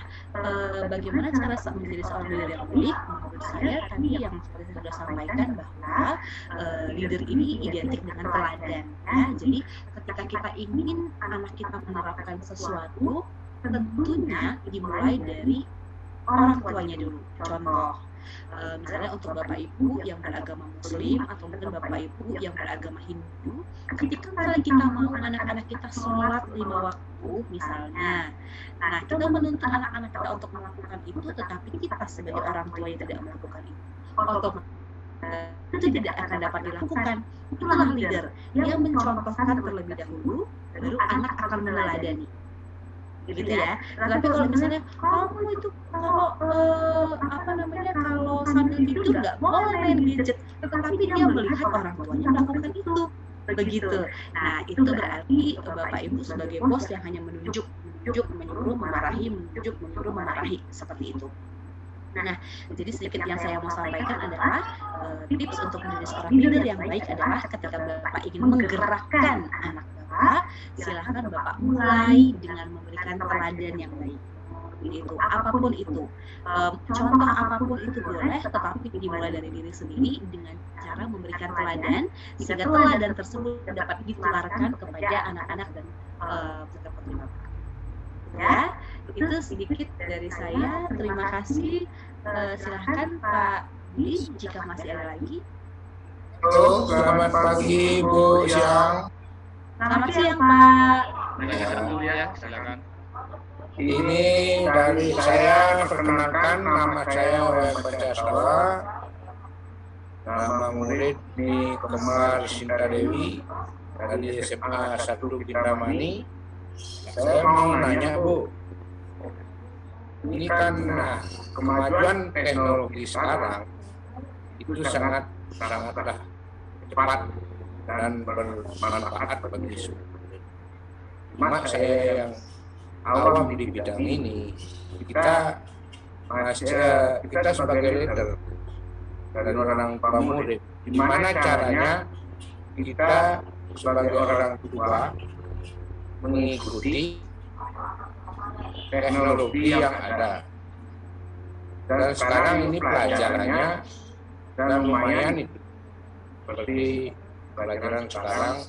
bagaimana cara menjadi seorang leader yang baik? Menurut saya tadi yang seperti saya sudah sampaikan bahwa leader ini identik dengan teladan. Ya. Jadi ketika kita ingin anak kita menerapkan sesuatu, tentunya dimulai dari orang tuanya dulu. Contoh, misalnya untuk bapak ibu yang beragama Muslim atau mungkin bapak ibu yang beragama Hindu, ketika kita mau anak-anak kita sholat 5 waktu misalnya, nah kita menuntut anak-anak kita untuk melakukan itu, tetapi kita sebagai orang tua yang tidak melakukan itu tidak akan dapat dilakukan. Itulah leader yang mencontohkan terlebih dahulu, baru anak akan meneladani. Gitu ya. Tapi kalau misalnya kamu itu kalau kalau sambil tidur nggak boleh main gadget, tetapi dia melihat orang tuanya melakukan itu, begitu. Nah itu berarti bapak ibu sebagai bos yang hanya menunjuk, menyuruh, memarahi, seperti itu. Nah, jadi sedikit yang saya mau sampaikan adalah tips untuk menjadi seorang leader yang baik adalah ketika bapak ingin menggerakkan anak bapak, silahkan bapak mulai dengan memberikan teladan yang baik. Itu apapun itu, contoh apapun itu boleh, tetapi dimulai dari diri sendiri dengan cara memberikan teladan, sehingga teladan tersebut dapat ditularkan kepada anak-anak dan peserta bapak. Ya, itu sedikit dari saya. Terima kasih. Silahkan Pak Budi jika masih ada lagi. Halo, selamat pagi Bu Siang. Selamat siang Pak. Ya, silakan. Ini dari saya, perkenalkan nama saya Wayan Pancasila, nama murid di Kemar Sinta Dewi dari SMA 1 Bindamani. Saya mau nanya Bu, ini kan kemajuan teknologi sekarang itu sangatlah cepat dan bermanfaat bagi semua. Cuma saya yang awam di bidang ini, kita sebagai leader dan orang tua murid, gimana caranya kita sebagai orang tua mengikuti teknologi yang ada. Dan sekarang ini pelajarannya dan lumayan itu. Seperti pelajaran sekarang,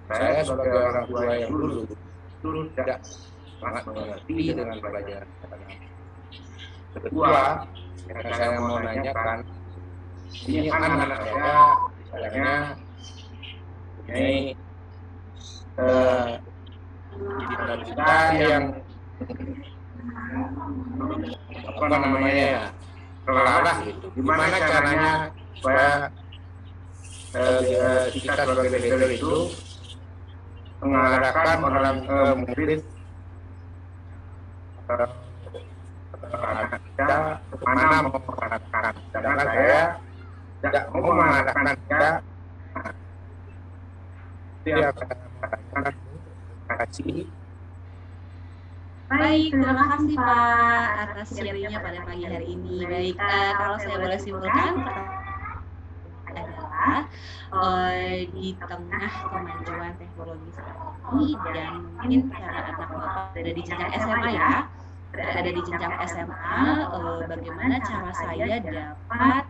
saya sebagai orang tua yang dulu tidak sangat mengerti dengan pelajaran sekarang. Kedua, yang saya mau nanyakan, ini kan anak saya, misalnya ini kita yang terlarang gitu. Gimana caranya supaya kita sebagai leader itu mengarahkan orang murid kita kemana mau mengarahkan. Sedangkan saya tidak mau mengarahkan kita. Dia akan kasih. Baik, terima kasih Pak atas sharingnya pada pagi hari ini. Baik, kalau saya boleh simpulkan adalah di tengah kemajuan teknologi saat ini, dan mungkin karena anak Bapak berada di jenjang SMA ya, berada di jenjang SMA, bagaimana cara saya dapat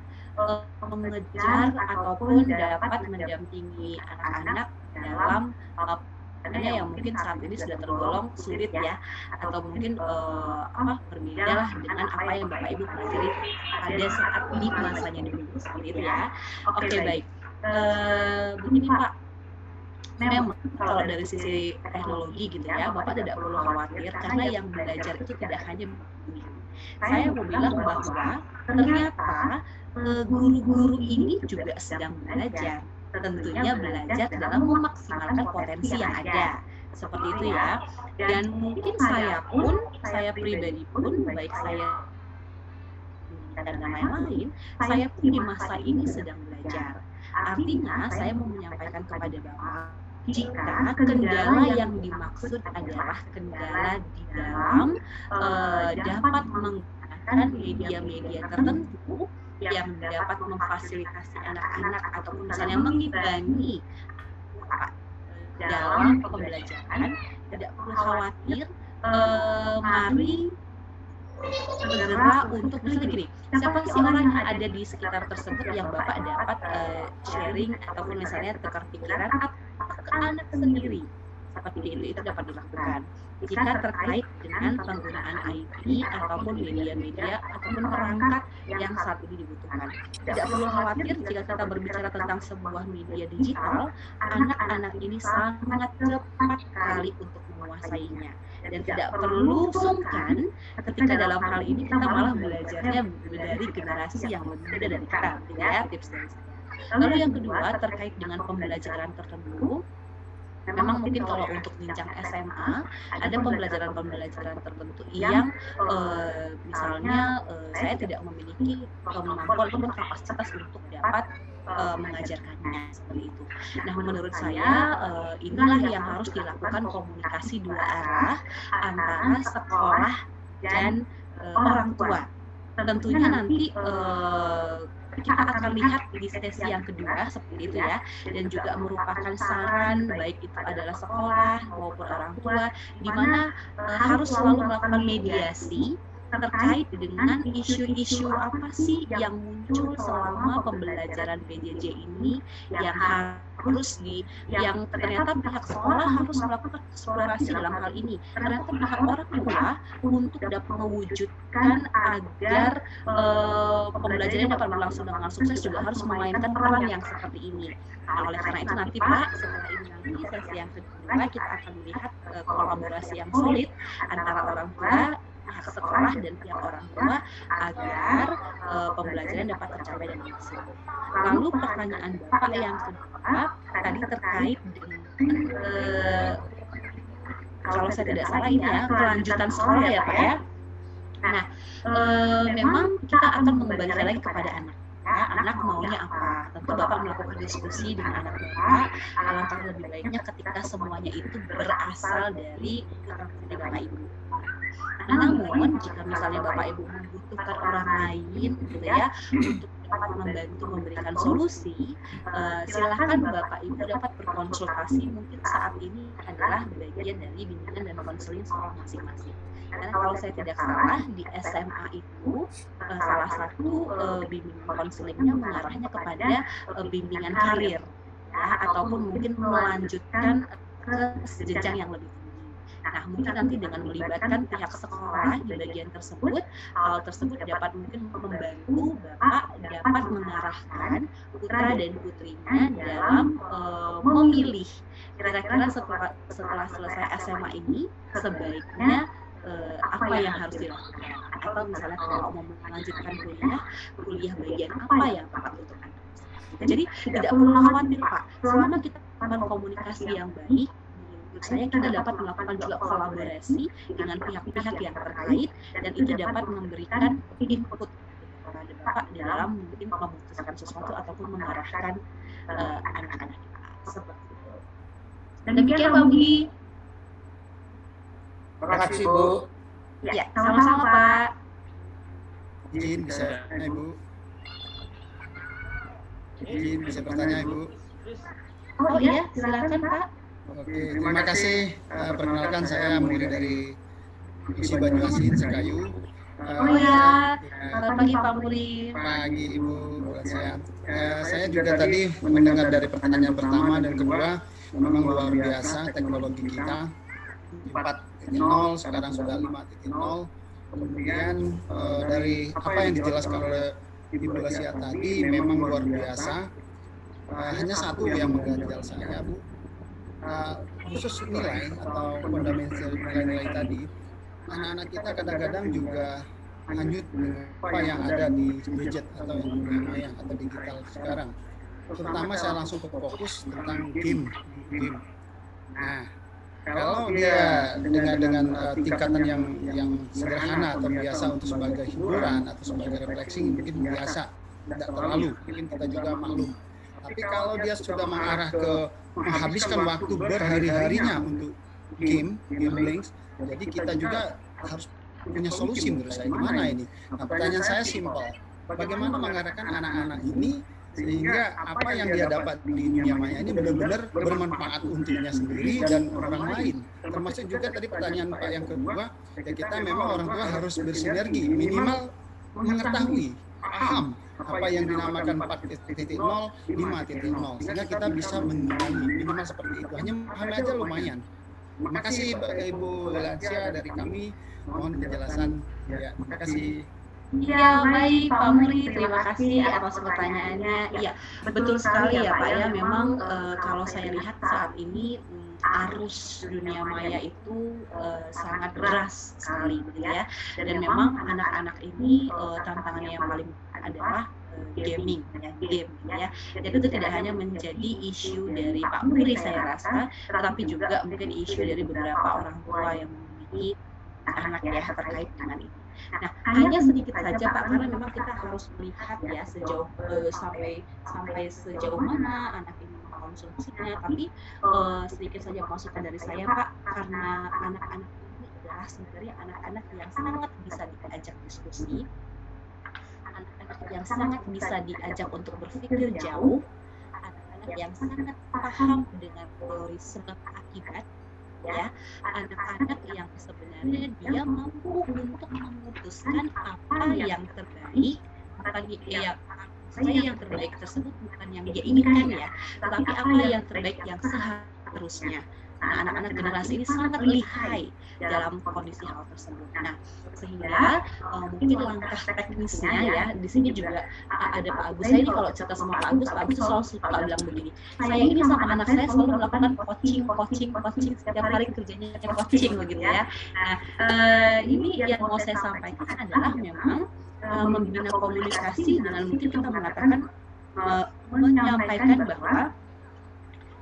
mengejar ataupun dapat mendampingi anak-anak dalam yang mungkin saat ini sudah tergolong sulit ya, atau mungkin berbeda lah dengan apa yang Bapak Ibu pelajari pada saat ini masanya dulu, seperti itu ya. Oke, baik. Begini Pak, memang kalau dari sisi teknologi gitu ya, Bapak tidak perlu khawatir karena yang belajar itu tidak hanya begini. Saya mau bilang bahwa ternyata guru-guru ini juga sedang belajar. Tentunya belajar dalam memaksimalkan potensi yang ada, seperti itu ya. Dan mungkin saya pribadi pun, baik saya dan yang lain, saya pun di masa ini sedang belajar. Artinya saya mau menyampaikan kepada Bapak, jika kendala yang dimaksud adalah kendala di dalam dapat menggunakan media-media tertentu yang dapat memfasilitasi anak-anak ataupun misalnya mengimbangi dalam pembelajaran, tidak perlu khawatir. Mari segera untuk misalnya gini, siapa sih orang yang ada di sekitar tersebut yang Bapak dapat sharing ataupun misalnya tukar pikiran ke anak sendiri, seperti itu dapat dilakukan jika terkait dengan penggunaan IT ataupun media-media ataupun perangkat yang saat ini dibutuhkan. Tidak perlu khawatir jika kita berbicara tentang sebuah media digital, anak-anak ini sangat cepat sekali untuk menguasainya. Dan tidak perlu sungkan ketika dalam hal ini kita malah belajarnya dari generasi yang berbeda dari kita, ya, tips dari saya. Lalu yang kedua terkait dengan pembelajaran tertentu. Memang mungkin kalau untuk jenjang SMA ada pembelajaran tertentu yang misalnya saya tidak memiliki kemampuan ataupun kapasitas untuk dapat mengajarkannya, seperti itu. Nah, menurut saya inilah yang harus dilakukan komunikasi dua arah antara sekolah dan orang tua. Tentunya nanti kita akan lihat di sesi yang kedua seperti itu ya, dan juga merupakan saran baik itu adalah sekolah maupun orang tua, di mana harus selalu melakukan mediasi terkait dengan isu-isu apa sih yang muncul selama pembelajaran PJJ ini yang harus yang ternyata pihak sekolah harus melakukan eksplorasi dalam hal ini. Ternyata pihak orang tua untuk dapat mewujudkan agar pembelajaran dapat berlangsung dengan sukses juga harus memainkan peran yang seperti ini. Nah, oleh karena itu nanti Pak, setelah ini nanti sesi yang kedua kita akan melihat kolaborasi yang solid antara orang tua, pihak sekolah dan pihak orang tua agar pembelajaran dapat tercapai dengan maksimal. Lalu pertanyaan Bapak yang kedua tadi terkait dengan kalau saya tidak salah ini ya kelanjutan sekolah ya Pak ya. Nah, memang kita akan mengembalikan lagi kepada anak. Ya, anak maunya apa? Tentu Bapak melakukan diskusi dengan anak Bapak. Alangkah lebih baiknya ketika semuanya itu berasal dari Bapak Ibu. Nah, namun jika misalnya Bapak Ibu membutuhkan orang lain gitu ya untuk dapat membantu memberikan solusi, silakan Bapak Ibu dapat berkonsultasi. Mungkin saat ini adalah bagian dari bimbingan dan konseling sekolah masing-masing. Karena kalau saya tidak salah di SMA itu salah satu bimbingan konselingnya mengarahnya kepada bimbingan karir ya, ataupun mungkin melanjutkan ke jenjang yang lebih tinggi. Nah, mungkin nanti dengan melibatkan pihak sekolah di bagian tersebut, hal tersebut dapat mungkin membantu Bapak dapat mengarahkan putra dan putrinya dalam memilih kira-kira setelah selesai SMA ini sebaiknya apa yang harus dilakukan, atau misalnya kalau mau melanjutkan kuliah bagian apa yang Bapak butuhkan. Jadi tidak perlu khawatir Pak, selama kita melakukan komunikasi yang baik, menurut saya kita dapat melakukan juga kolaborasi dengan pihak-pihak yang terkait, dan itu dapat memberikan input kepada Bapak dalam mungkin memutuskan sesuatu ataupun mengarahkan anak-anak kita seperti itu. Dan demikian Pak Budi. Terima kasih Bu. Ya, sama-sama Pak. Izin bisa Ibu. Mungkin bisa bertanya Ibu. Oh iya, silakan Pak. Oke, terima kasih. Perkenalkan saya murid dari Isi Banyuasin Sekayu. Oh iya, selamat pagi Pak Muri. Pagi Ibu Bulansia. Saya juga tadi mendengar dari pertanyaan pertama dan kedua, memang luar biasa teknologi kita 4.0 sekarang sudah 5.0. Kemudian dari apa yang dijelaskan oleh Ibu Lasia tadi memang luar biasa. Hanya satu yang mengganjal saya, Bu. Khusus nilai atau fundamental nilai-nilai tadi, anak-anak kita kadang-kadang juga hanyut dengan apa yang ada di gadget atau dunia maya atau digital sekarang. Terutama saya langsung fokus tentang game. Nah, kalau dia dengan tingkatan yang sederhana atau biasa untuk sebagai hiburan atau sebagai refleksi mungkin biasa, tidak terlalu, mungkin kita juga maklum. Tapi kalau dia sudah mengarah ke menghabiskan waktu berhari-harinya untuk gambling, jadi kita juga harus punya solusi menurut saya. Gimana ini? Nah, pertanyaan saya simpel. Bagaimana mengarahkan anak-anak ini sehingga apa yang dia dapat di dunia maya ini benar-benar bermanfaat untuknya sendiri dan orang lain. Termasuk juga tadi pertanyaan Pak yang kedua, ya kita memang orang tua harus bersinergi, minimal mengetahui, paham apa yang dinamakan 4.0, 5.0, sehingga kita bisa mengurangi minimal seperti itu. Hanya paham aja lumayan. Terima kasih Ibu Lancia dari kami, mohon penjelasan. Ya, terima kasih. Ya, baik Pak Muri, terima kasih atas pertanyaannya. Iya, betul sekali ya Pak ya. Memang kalau saya lihat saat ini arus dunia maya itu sangat deras sekali, gitu ya. Dan memang anak-anak ini tantangannya yang paling adalah gaming, ya, game, ya. Jadi itu tidak hanya menjadi isu dari Pak Muri saya rasa, tetapi juga mungkin isu dari beberapa orang tua yang memiliki anak ya terkait dengan ini. Nah, hanya sedikit saja Pak, karena memang kita harus melihat ya sejauh sampai sejauh mana anak ini mengkonsumsinya. Tapi sedikit saja masukan dari saya Pak, karena anak-anak ini adalah sebenarnya anak-anak yang sangat bisa diajak diskusi, anak-anak yang sangat bisa diajak untuk berpikir jauh, anak-anak yang sangat paham dengan teori sebab akibat, ya, anak-anak yang sebenarnya dia mampu untuk memutuskan apa yang terbaik, bukan yang terbaik tersebut bukan yang dia inginkan ya, tetapi apa yang terbaik yang seharusnya. Nah, anak-anak generasi ini sangat lihai dalam kondisi hal tersebut. Nah, sehingga mungkin langkah teknisnya ya, di sini juga ada Pak Agus. Saya ini kalau cerita sama Pak Agus selalu suka bilang begini. Saya ini sama anak saya selalu melakukan coaching setiap hari kerjanya coaching begitu ya. Nah, ini yang mau saya sampaikan adalah memang membina komunikasi dengan mungkin kita mengatakan menyampaikan bahwa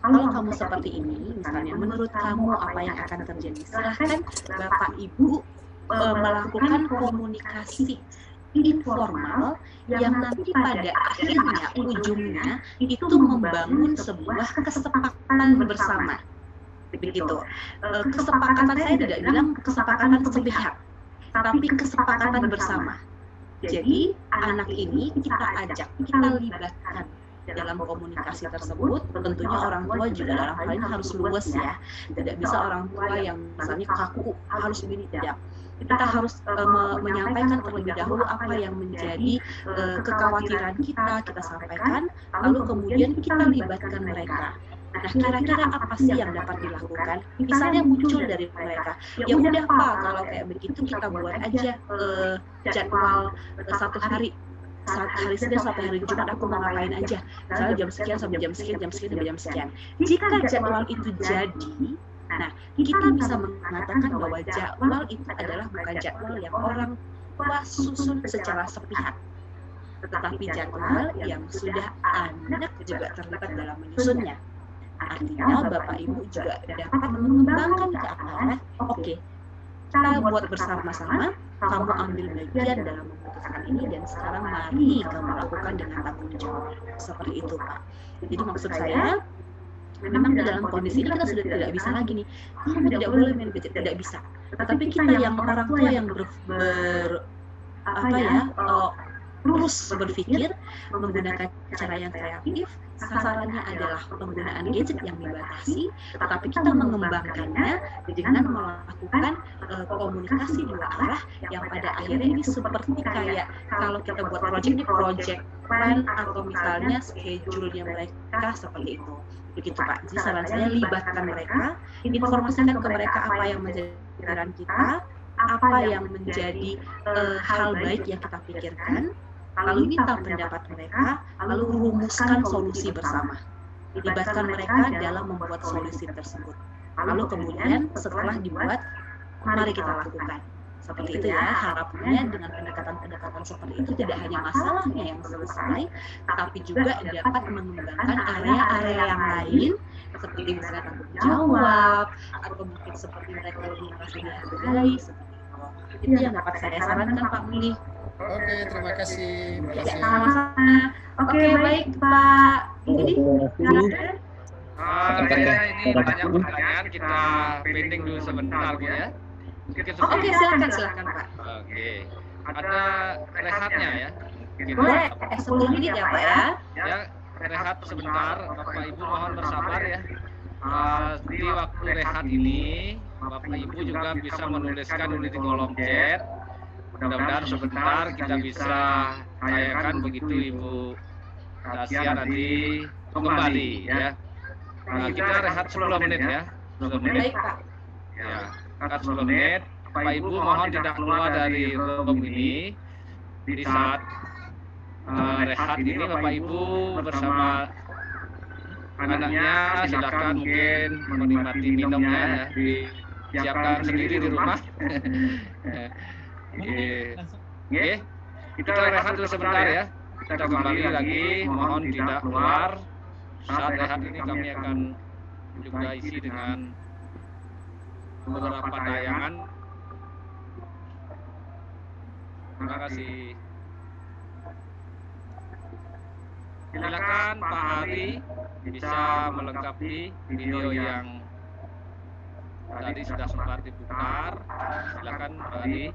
kalau kamu seperti ini, misalnya, menurut kamu apa yang akan terjadi? Silahkan Bapak Ibu melakukan komunikasi informal yang nanti pada akhirnya, ujungnya, itu membangun sebuah kesepakatan bersama. Begitu. Kesepakatan saya tidak bilang kesepakatan sepihak, tapi kesepakatan bersama. Jadi, anak ini kita ajak, kita libatkan dalam komunikasi tersebut. Tentunya orang tua juga dalam hal ini harus luwes ya, tidak bisa orang tua yang misalnya kaku harus begini, tidak. Kita harus menyampaikan terlebih dahulu apa yang menjadi kekhawatiran kita sampaikan, lalu kemudian kita libatkan mereka. Nah, kira-kira apa sih yang dapat dilakukan? Misalnya muncul dari mereka, ya udah Pak, kalau kayak begitu kita buat aja jadwal satu hari Senin sampai hari Jumat aku mau ngapain aja, misalnya jam sekian sampai jam sekian, jam sekian sampai jam sekian. Jika jadwal itu jadi, nah kita bisa mengatakan bahwa jadwal itu adalah bukan jadwal yang orang tua susun secara sepihak, tetapi jadwal yang sudah anak juga terlibat dalam menyusunnya. Artinya Bapak Ibu juga dapat mengembangkan ke arah, oke, kita buat bersama-sama, kamu ambil bagian dalam memutuskan ini, dan sekarang mari kamu lakukan dengan tanggung jawab. Seperti itu Pak. Jadi maksud saya, memang di dalam kondisi ini kita sudah tidak bisa lagi nih, kamu tidak boleh main gadget, tidak bisa. Tetapi kita yang orang tua yang terus berpikir menggunakan cara yang kreatif. Sasarannya adalah penggunaan gadget yang dibatasi, tetapi kita mengembangkannya dengan melakukan komunikasi dua arah yang pada akhirnya ini seperti kayak kalau kita buat project plan atau misalnya schedule-nya mereka seperti itu. Begitu Pak. Jadi saran saya libatkan mereka, informasikan ke mereka apa yang menjadi pikiran kita, apa yang menjadi hal baik yang kita pikirkan, lalu minta pendapat mereka, lalu rumuskan solusi bersama. Libatkan mereka dalam membuat solusi tersebut. Lalu kemudian setelah dibuat, mari kita lakukan. Seperti itu ya, harapannya dengan pendekatan-pendekatan seperti itu tidak hanya masalahnya yang selesai, tapi juga dapat mengembangkan area-area yang lain, seperti misalnya tanggung jawab, atau mungkin seperti mereka lebih merasa dihargai, seperti itu. Itu yang dapat saya sarankan Pak Muli. Oke, terima kasih. Sama-sama. Oke, baik Pak. Ini ini banyak pertanyaan, kita pending dulu sebentar Bu ya. Oke, silakan Pak. Oke, ada rehatnya ya. Boleh, 10 menit ya Pak ya. Ya, rehat sebentar, Bapak Ibu mohon bersabar ya. Di waktu rehat ini, Bapak Ibu juga bisa menuliskan di kolom chat. Mudah-mudahan sebentar kita bisa tanyakan begitu Ibu Tasya nanti kembali ya. Nah, kita rehat 10 menit ya. 10 menit. Baik Pak. Ya, rehat 10 menit. Bapak Ibu mohon tidak keluar dari room ini. Di saat rehat ini Bapak Ibu bersama anaknya silakan mungkin menikmati minumnya ya, disiapkan sendiri di rumah. Oke, kita rehat dulu sebentar ya. Kita kembali lagi, mohon tidak keluar. Saat rehat ini kami akan juga isi dengan beberapa tayangan. Terima kasih. Silakan Pak Hari bisa melengkapi video yang tadi sudah sempat diputar. Silakan Pak Hari.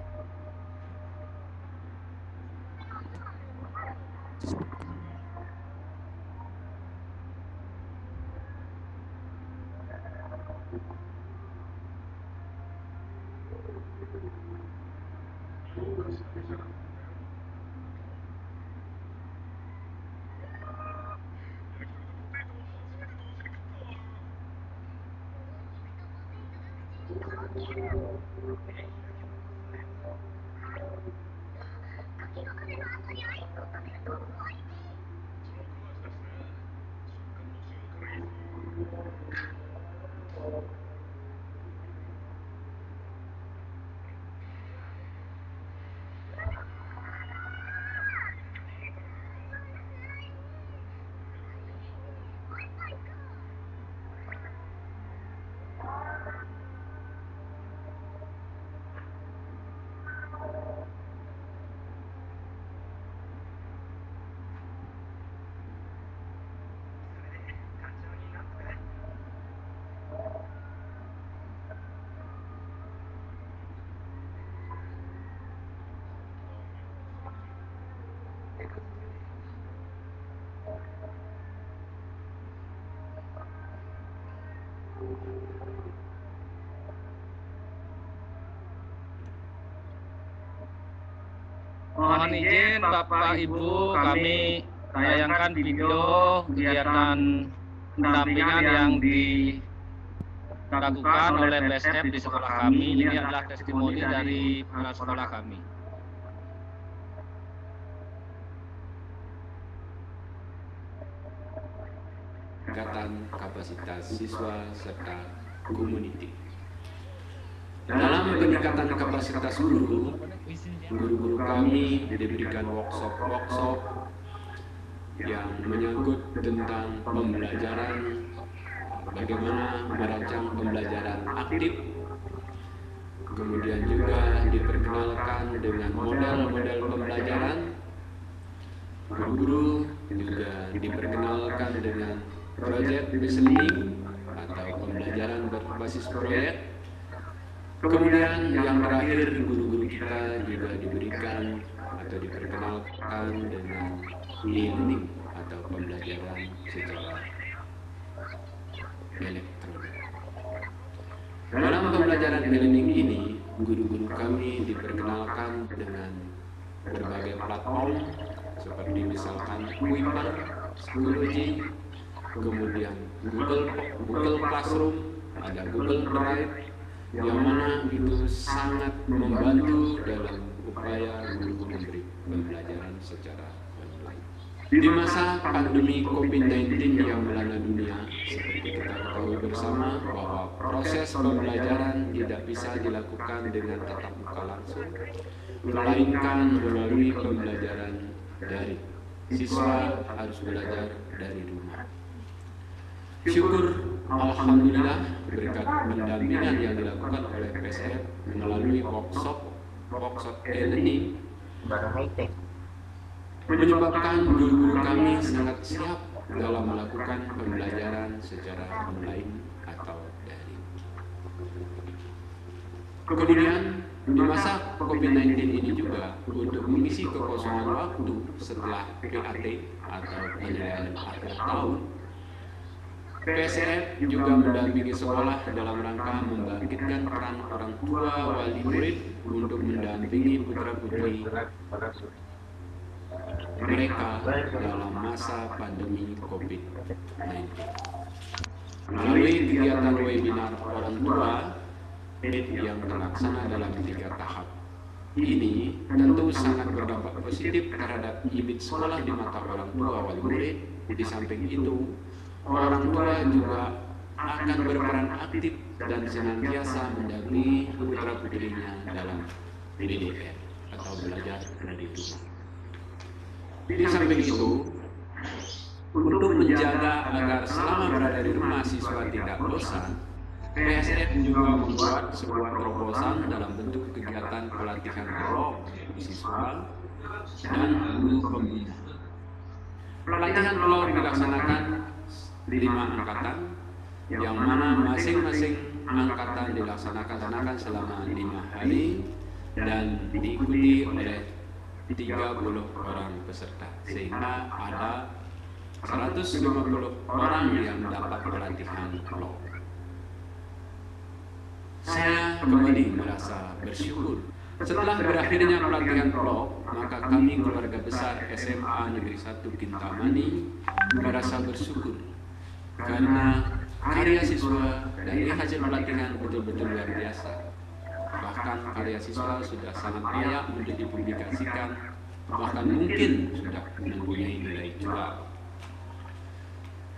Mohon izin Bapak Ibu, kami tayangkan video kegiatan pendampingan yang dilakukan oleh PSF di sekolah kami. Ini adalah testimoni dari anak sekolah kami. Peningkatan kapasitas siswa serta community. Dalam peningkatan kapasitas guru kami diberikan workshop yang menyangkut tentang pembelajaran, bagaimana merancang pembelajaran aktif, kemudian juga diperkenalkan dengan model-model pembelajaran. Guru juga diperkenalkan dengan project listening atau pembelajaran berbasis proyek. Kemudian yang terakhir, guru-guru kita juga diberikan atau diperkenalkan dengan e-learning atau pembelajaran secara elektronik. Dalam pembelajaran e-learning ini, guru-guru kami diperkenalkan dengan berbagai platform seperti misalkan Kuiper, Schoology, kemudian Google Classroom, ada Google Drive, yang mana itu sangat membantu dalam upaya guru memberi pembelajaran secara online. Di masa pandemi COVID-19 yang melanda dunia, seperti kita ketahui bersama bahwa proses pembelajaran tidak bisa dilakukan dengan tatap muka langsung, melainkan melalui pembelajaran daring. Siswa harus belajar dari rumah. Syukur alhamdulillah berkat pendampingan yang dilakukan oleh PSF melalui workshop e-learning menyebabkan guru-guru kami sangat siap dalam melakukan pembelajaran secara online atau daring. Kemudian di masa COVID-19 ini juga untuk mengisi kekosongan waktu setelah PAT atau penilaian akhir tahun, PSF juga mendampingi sekolah dalam rangka membangkitkan peran orang tua wali murid untuk mendampingi putra-putri mereka dalam masa pandemi COVID-19. Melalui kegiatan webinar orang tua yang terlaksana dalam 3 tahap ini tentu sangat berdampak positif terhadap image sekolah di mata orang tua wali murid. Di samping itu, orang tua juga akan berperan aktif dan senantiasa mendampingi putra-putrinya dalam BDR atau belajar dari rumah. Di samping itu, untuk menjaga agar selama berada di rumah siswa tidak bosan, PSF juga membuat sebuah terobosan dalam bentuk kegiatan pelatihan blog siswa dan guru pembina. Pelatihan blog dilaksanakan 5 angkatan, yang mana masing-masing angkatan dilaksanakan selama 5 hari dan diikuti oleh 30 orang peserta, sehingga ada 150 orang yang dapat pelatihan blog. Saya kembali merasa bersyukur. Setelah berakhirnya pelatihan blog, maka kami keluarga besar SMA Negeri 1 Kintamani merasa bersyukur karena karya siswa dari hasil pelatihan betul-betul luar biasa. Bahkan karya siswa sudah sangat layak untuk dipublikasikan, bahkan mungkin sudah mempunyai nilai jual.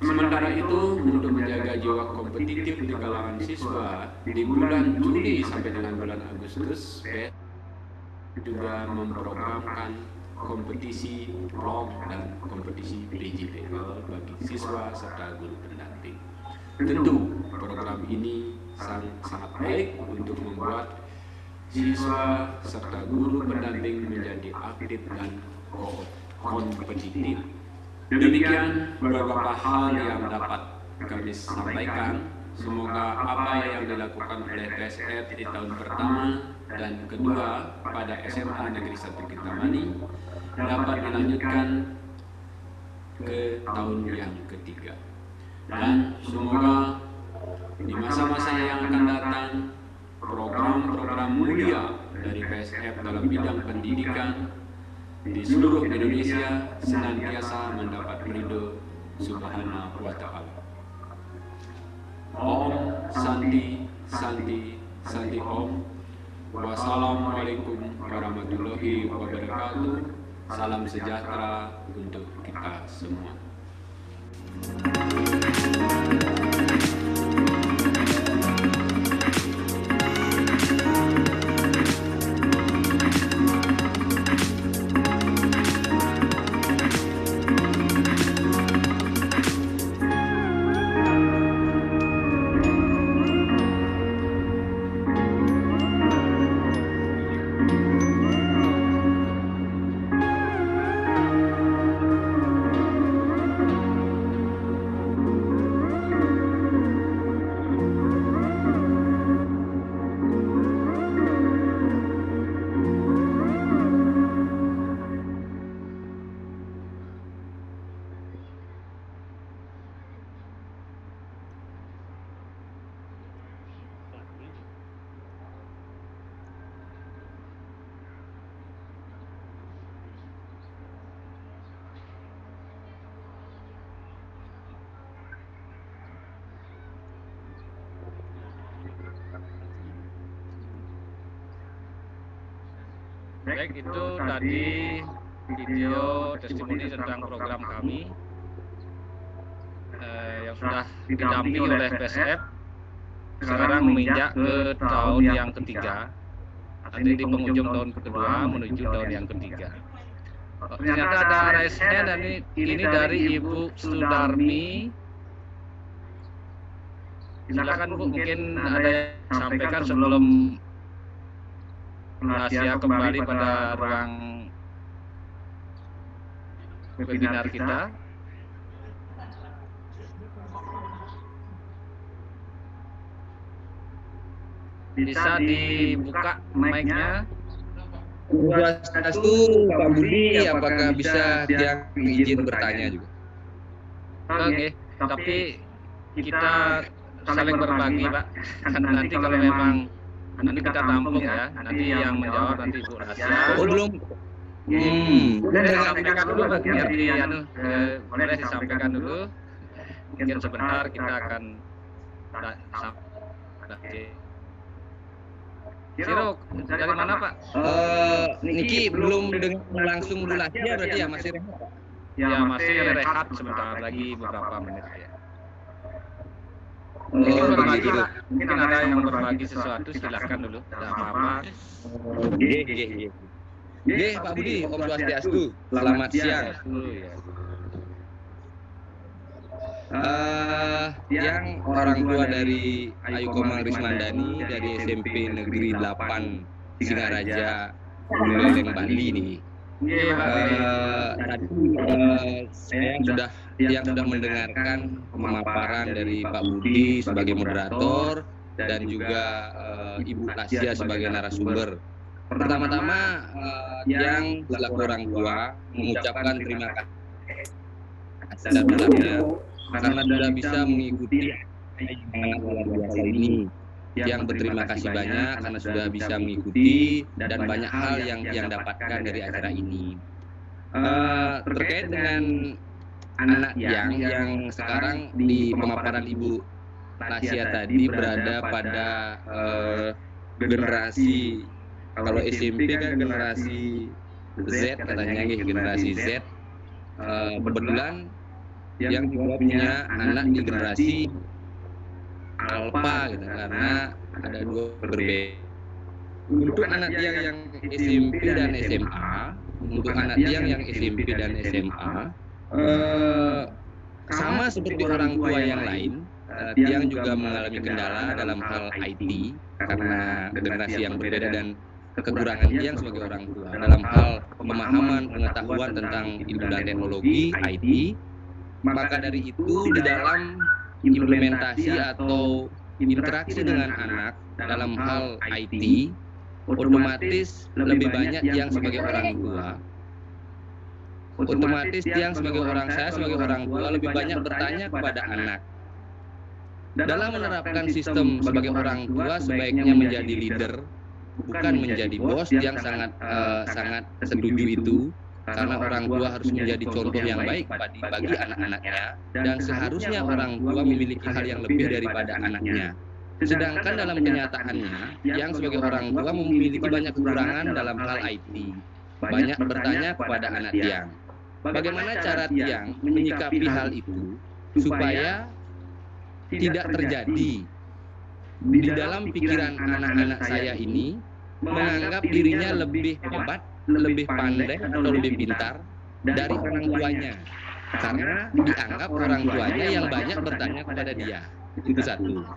Sementara itu, untuk menjaga jiwa kompetitif di kalangan siswa, di bulan Juli sampai dengan bulan Agustus, juga memprogramkan kompetisi blog dan kompetisi PJPL bagi siswa serta guru pendamping. Tentu program ini sangat baik untuk membuat siswa serta guru pendamping menjadi aktif dan kompetitif. Demikian beberapa hal yang dapat kami sampaikan. Semoga apa yang dilakukan oleh PSF di tahun pertama dan kedua pada SMA Negeri 1 Kintamani dapat dilanjutkan ke tahun yang ketiga. Dan semoga di masa-masa yang akan datang program-program mulia dari PSF dalam bidang pendidikan di seluruh Indonesia senantiasa mendapat ridho Subhanahu wa Ta'ala. Om Santi Santi Santi Om. Wassalamualaikum warahmatullahi wabarakatuh. Salam sejahtera untuk kita semua. Baik, itu tadi video testimoni tentang program kami yang sudah didampingi oleh PSF. Sekarang menginjak ke tahun yang ketiga, nanti di penghujung tahun kedua menuju tahun yang ketiga. Ternyata ada raise-nya, dan ini dari Ibu Sudarmi. Silakan Bu, mungkin ada yang sampaikan sebelum rahasia kembali pada ruang webinar kita. Bisa dibuka mic-nya. Swastiastu, Pak Budi, apakah bisa dia izin bertanya juga? Oke, tapi kita saling berbagi, Pak. Karena nanti kalau memang nanti kita tampung ya, nanti yang menjawab nanti Bu Rahasia. Oh, belum. Boleh disampaikan dulu, Pak, biar boleh disampaikan dulu. Mungkin sebentar kita akan Siro, dari mana Pak? Niki belum dengar langsung Bu Rahasia berarti ya, masih rehat? Ya, masih rehat sebentar lagi beberapa menit ya. Oh, berbagi, begitu. Pak. Mungkin ada yang berbagi sesuatu, silahkan dulu. Tidak apa-apa. Pak Budi, Om Swastiastu, selamat siang. Yang orang tua dari Ayu Komang Rismandani dari SMP Negeri 8 Singaraja, Buleleng, Bali nih. Tadi saya sudah mendengarkan pemaparan dari Pak Budi sebagai moderator dan juga Ibu Rahasia sebagai narasumber. Pertama-tama yang selaku orang tua mengucapkan terima kasih dalamnya karena sudah bisa mengikuti yang luar biasa ini. Yang berterima kasih banyak karena sudah bisa mengikuti dan banyak hal yang dapatkan dari acara ini. Terkait dengan anak yang sekarang di pemaparan Ibu Rahasia tadi berada pada generasi, kalau SMP kan generasi Z katanya, generasi Z. Kebetulan yang juga punya anak di generasi Alpha gitu, karena ada dua berbeda. Untuk anak yang SMP dan SMA, untuk anak yang SMP dan SMA, sama seperti orang tua yang lain, Tiang juga mengalami kendala dalam hal IT karena generasi yang berbeda dan kekurangan Tiang sebagai orang tua dalam hal pemahaman pengetahuan tentang ilmu dan teknologi IT. Maka dari itu di dalam implementasi atau interaksi dengan anak dalam hal IT, otomatis lebih banyak yang sebagai orang tua. Otomatis yang sebagai saya sebagai orang tua lebih banyak bertanya kepada anak. Dalam menerapkan sistem sebagai orang tua sebaiknya menjadi leader, bukan menjadi bos. Yang sangat setuju itu. Karena orang tua harus menjadi contoh yang baik bagi anak-anaknya, dan seharusnya orang tua memiliki hal yang lebih daripada anaknya. Sedangkan dalam kenyataannya, yang sebagai orang tua memiliki banyak kekurangan dalam hal IT. Banyak bertanya kepada anak Tiang. Bagaimana cara Tiang menyikapi hal itu supaya tidak terjadi di dalam pikiran anak-anak saya ini menganggap dirinya lebih hebat, lebih pandai atau lebih pintar dari orang tuanya, karena dianggap orang tuanya yang banyak bertanya kepada dia. Itu satu.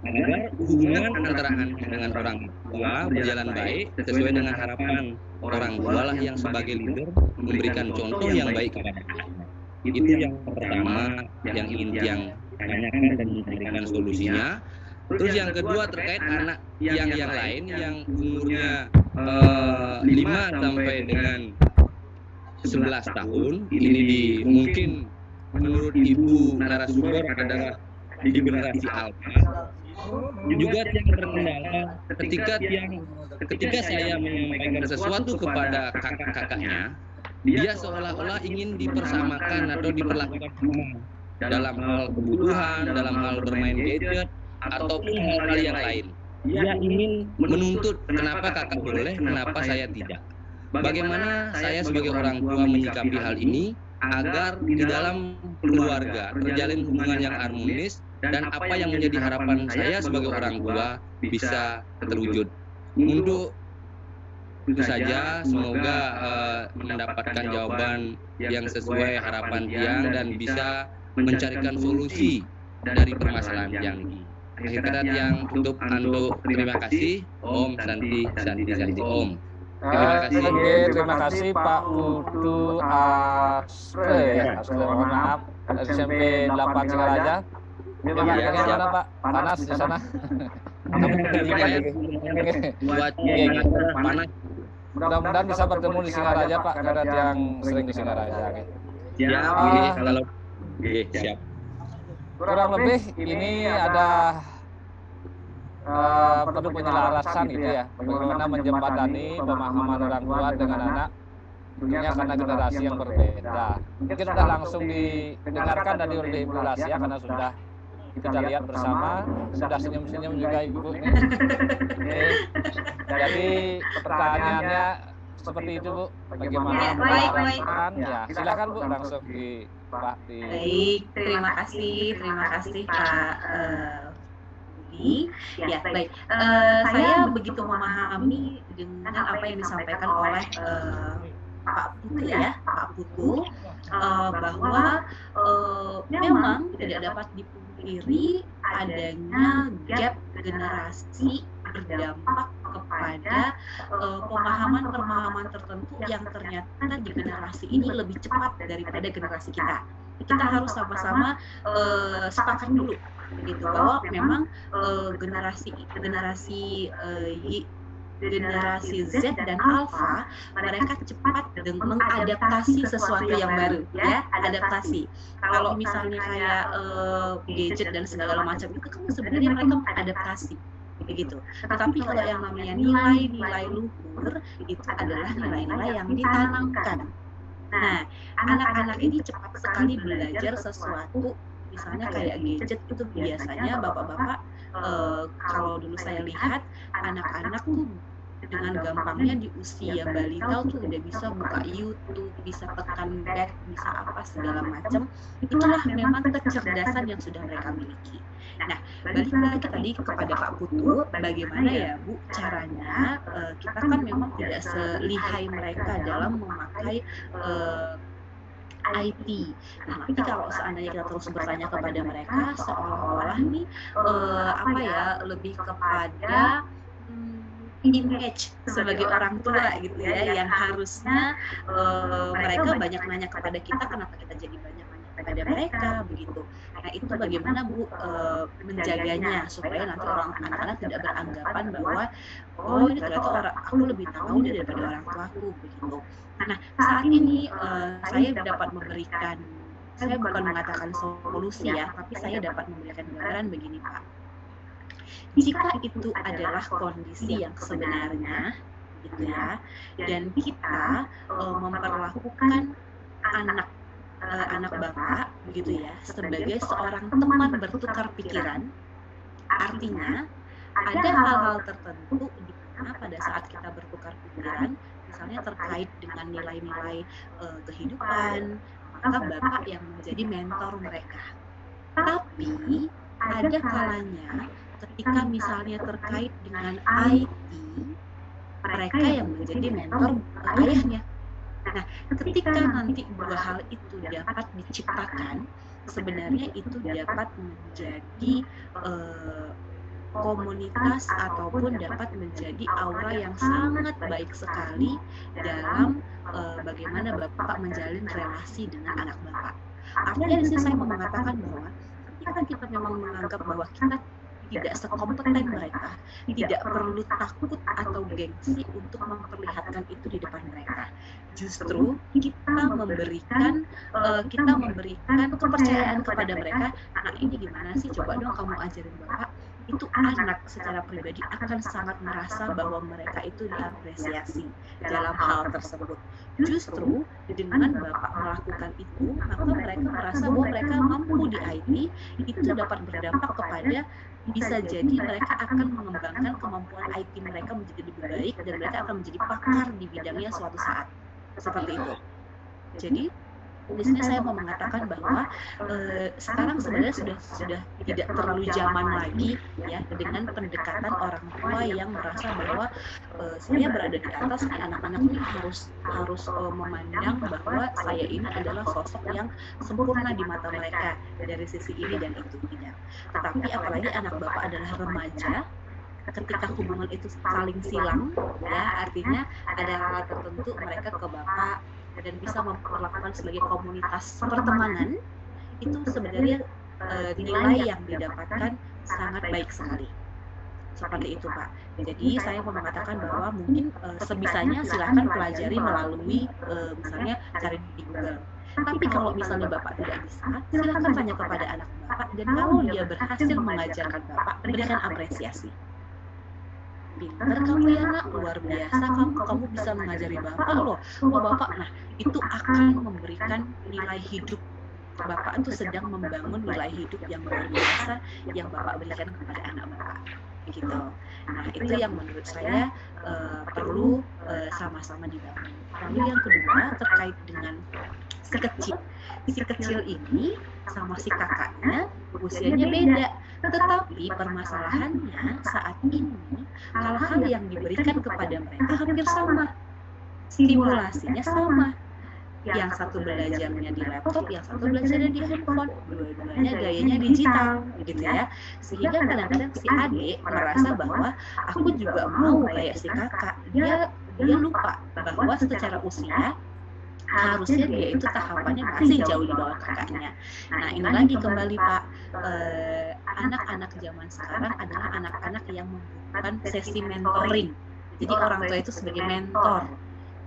Agar hubungan antara anak dengan orang tua berjalan baik sesuai dengan harapan orang tua lah yang sebagai leader memberikan contoh yang baik kepada anak. Itu yang pertama yang ingin Tiang tanyakan dan memberikan solusinya. Terus yang kedua terkait anak yang lain yang umurnya 5 sampai dengan 11 tahun. Ini mungkin menurut Ibu narasumber adalah di generasi Alpha. Juga Tiang berkendala ketika saya menyampaikan sesuatu kepada kakak-kakaknya, dia seolah-olah ingin dipersamakan atau diperlakukan sama dalam hal kebutuhan, dalam hal bermain gadget, ataupun hal-hal yang lain. Dia ingin menuntut kenapa kakak boleh, kenapa saya tidak. Bagaimana saya sebagai orang tua menyikapi hal ini agar di dalam keluarga terjalin hubungan yang harmonis dan apa yang menjadi harapan saya sebagai orang tua bisa terwujud. Untuk itu saja, semoga mendapatkan jawaban yang sesuai harapan Tiang dan bisa mencarikan solusi dari permasalahan Tiang ini. Akhir kata Tiang tutup untuk terima kasih. Om Santi Santi Santi Om. Terima kasih. Terima kasih Pak Putu Asre, mohon maaf, SMP 8 Singaraja. Bagaimana Pak? Panas di sana? Panas. Mudah-mudahan bisa bertemu di Singaraja Pak, karena yang sering di Singaraja. Siap. Kalau siap. Kurang lebih ini ada perlu penyelarasan gitu ya, bagaimana menjembatani pemahaman orang tua dengan anak, tentunya karena generasi yang berbeda. Mungkin sudah langsung didengarkan dari oleh Ibu Lasya karena sudah kita lihat bersama, sudah senyum-senyum juga Ibu nih. Jadi pertanyaannya seperti itu Bu, bagaimana menyelarasan? Ya, silakan Bu, langsung di Pak di. Baik, terima kasih Pak. Ya, baik. Saya begitu memahami dengan apa yang disampaikan oleh Pak Putu bahwa memang tidak dapat dipungkiri adanya gap generasi berdampak kepada pemahaman tertentu yang ternyata di generasi ini lebih cepat daripada generasi kita. Kita harus sama-sama sepakat dulu gitu bahwa memang generasi Z dan Alpha mereka cepat mengadaptasi sesuatu yang baru ya, adaptasi. Kalau misalnya kayak gadget dan segala macam itu kan sebenarnya mereka adaptasi begitu. Tetapi kalau yang namanya nilai-nilai luhur itu adalah nilai-nilai yang ditanamkan. Nah, anak-anak ini cepat sekali belajar sesuatu, misalnya kayak gadget itu biasanya bapak-bapak kalau dulu saya lihat anak-anak tuh dengan gampangnya di usia balita tuh udah bisa buka YouTube, bisa tekan back, bisa apa segala macam. Itulah memang kecerdasan yang sudah mereka miliki. Nah, balik lagi tadi kepada Pak Putu, bagaimana ya Bu caranya kita kan memang tidak selihai mereka dalam memakai IT. Nah, tapi kalau seandainya kita terus bertanya kepada mereka, seolah-olah nih lebih kepada image sebagai orang tua gitu ya, yang harusnya mereka banyak nanya kepada kita, kenapa kita jadi banyak nanya kepada mereka begitu. Nah, itu bagaimana Bu menjaganya supaya nanti anak-anak tidak beranggapan bahwa oh ini ternyata aku lebih tahu daripada orang tuaku begitu. Nah, saat ini saya dapat memberikan, saya bukan mengatakan solusi ya, tapi saya dapat memberikan gambaran begini Pak. Jika itu adalah kondisi yang sebenarnya, gitu ya, dan kita memperlakukan anak Bapak, begitu ya, sebagai seorang teman bertukar pikiran, artinya ada hal-hal tertentu di mana pada saat kita bertukar pikiran, misalnya terkait dengan nilai-nilai kehidupan, maka Bapak yang menjadi mentor mereka. Tapi ada kalanya ketika misalnya terkait dengan IT, mereka yang menjadi mentor ayahnya. Nah, ketika nanti dua hal itu dapat diciptakan, sebenarnya itu dapat menjadi komunitas ataupun dapat menjadi aura yang sangat baik sekali dalam bagaimana Bapak menjalin relasi dengan anak Bapak. Artinya di sini saya mau mengatakan bahwa ketika kita memang menganggap bahwa kita tidak sekompeten mereka, tidak perlu takut atau gengsi untuk memperlihatkan itu di depan mereka. Justru kita memberikan kepercayaan kepada mereka. Nah, ini gimana sih? Coba dong kamu ajarin Bapak. itu anak secara pribadi akan sangat merasa bahwa mereka itu diapresiasi dalam hal tersebut. Justru dengan Bapak melakukan itu, maka mereka merasa bahwa mereka mampu di IT, itu dapat berdampak kepada bisa jadi mereka akan mengembangkan kemampuan IT mereka menjadi lebih baik dan mereka akan menjadi pakar di bidangnya suatu saat. Seperti itu. Jadi di sini saya mau mengatakan bahwa sekarang sebenarnya sudah tidak terlalu zaman lagi ya dengan pendekatan orang tua yang merasa bahwa saya berada di atas, anak-anak ini harus memandang bahwa saya ini adalah sosok yang sempurna di mata mereka dari sisi ini dan itu tidak. Tetapi apalagi anak Bapak adalah remaja, ketika hubungan itu saling silang, ya artinya ada hal tertentu mereka ke Bapak dan bisa memperlakukan sebagai komunitas pertemanan, itu sebenarnya nilai yang didapatkan sangat baik sekali. Seperti itu Pak. Jadi saya mau mengatakan bahwa mungkin sebisanya silakan pelajari melalui misalnya cari di Google. Tapi kalau misalnya Bapak tidak bisa, silakan tanya kepada anak Bapak, dan kalau dia berhasil mengajarkan Bapak, berikan apresiasi. Pintar kamu ya nak, luar biasa kamu bisa mengajari Bapak loh. Bapak, nah itu akan memberikan nilai hidup. Bapak itu sedang membangun nilai hidup yang luar biasa yang Bapak berikan kepada anak Bapak. Gitu. Nah itu yang menurut saya perlu sama-sama dibangun. Lalu yang kedua terkait dengan si kecil ini sama si kakaknya usianya beda, tetapi permasalahannya saat ini hal-hal yang diberikan kepada mereka hampir sama, stimulasinya sama. Yang satu belajarnya di laptop, yang satu belajarnya di handphone, dua-duanya gayanya digital, gitu ya. Sehingga kadang-kadang si adik merasa bahwa aku juga mau kayak si kakak. Dia lupa bahwa secara usia harusnya dia itu tahapannya masih jauh di bawah kakaknya. Nah ini lagi kembali Pak, anak-anak zaman sekarang adalah anak-anak yang membutuhkan sesi mentoring. Jadi orang tua itu sebagai mentor.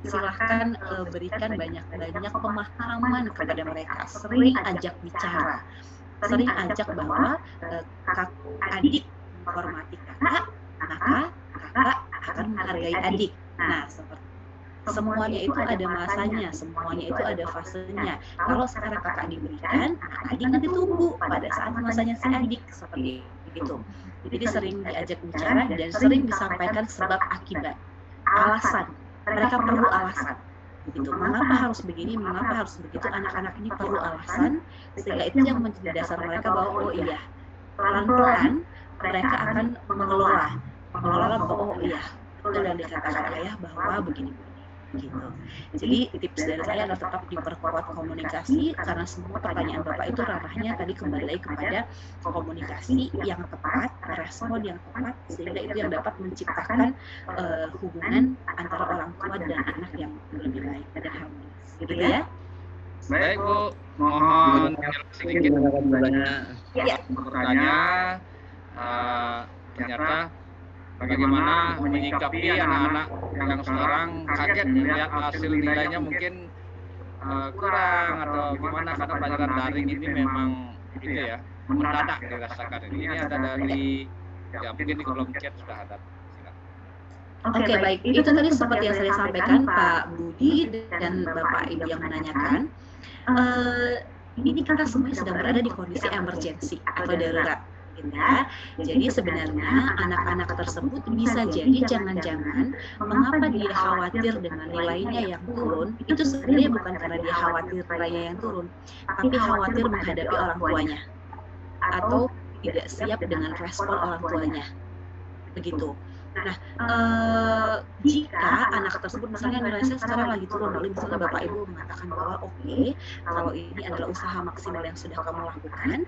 Silahkan berikan banyak-banyak pemahaman kepada mereka. Sering ajak bicara, sering ajak bahwa adik menghormati kakak, maka kakak akan menghargai adik. Nah seperti semuanya itu ada masanya, semuanya itu ada fasenya. Kalau sekarang kakak diberikan, adik nanti tunggu pada saat masanya si adik, seperti itu. Jadi sering diajak bicara dan sering disampaikan sebab akibat, alasan. Mereka perlu alasan. Gitu. Mengapa harus begini, mengapa harus begitu, anak-anak ini perlu alasan, sehingga itu yang menjadi dasar mereka bahwa oh iya, pelan-pelan mereka akan mengelola bahwa oh iya, betul yang dikatakan ayah bahwa begini. Gitu. Jadi tips dari saya adalah tetap diperkuat komunikasi, karena semua pertanyaan Bapak itu ranahnya tadi kembali kepada komunikasi yang tepat, respon yang tepat, sehingga itu yang dapat menciptakan hubungan antara orang tua dan anak yang lebih baik dan harmonis. Gitu ya. Baik Bu, mohon sedikit ya. bertanya ternyata bagaimana menyikapi anak-anak yang sekarang kaget melihat hasil nilainya mungkin kurang atau gimana, karena pelajaran daring ini memang gitu ya, mendadak dirasakan. Ini ada dari ya mungkin di kolom chat sudah ada. Oke, baik. Itu tadi seperti yang saya sampaikan Pak Budi dan Bapak Ibu yang menanyakan. Ini kita semuanya sedang berada di kondisi emergency atau darurat. Ya. Jadi sebenarnya anak-anak tersebut bisa jadi jangan-jangan mengapa dia khawatir dengan nilainya yang turun, itu sebenarnya bukan karena dia khawatir nilainya yang turun, tapi khawatir menghadapi orang tuanya atau tidak siap dengan respon orang tuanya. Begitu. Nah, jika anak tersebut misalnya nilainya sekarang lagi turun, lalu misalnya Bapak Ibu mengatakan bahwa oke, kalau ini adalah usaha maksimal yang sudah kamu lakukan,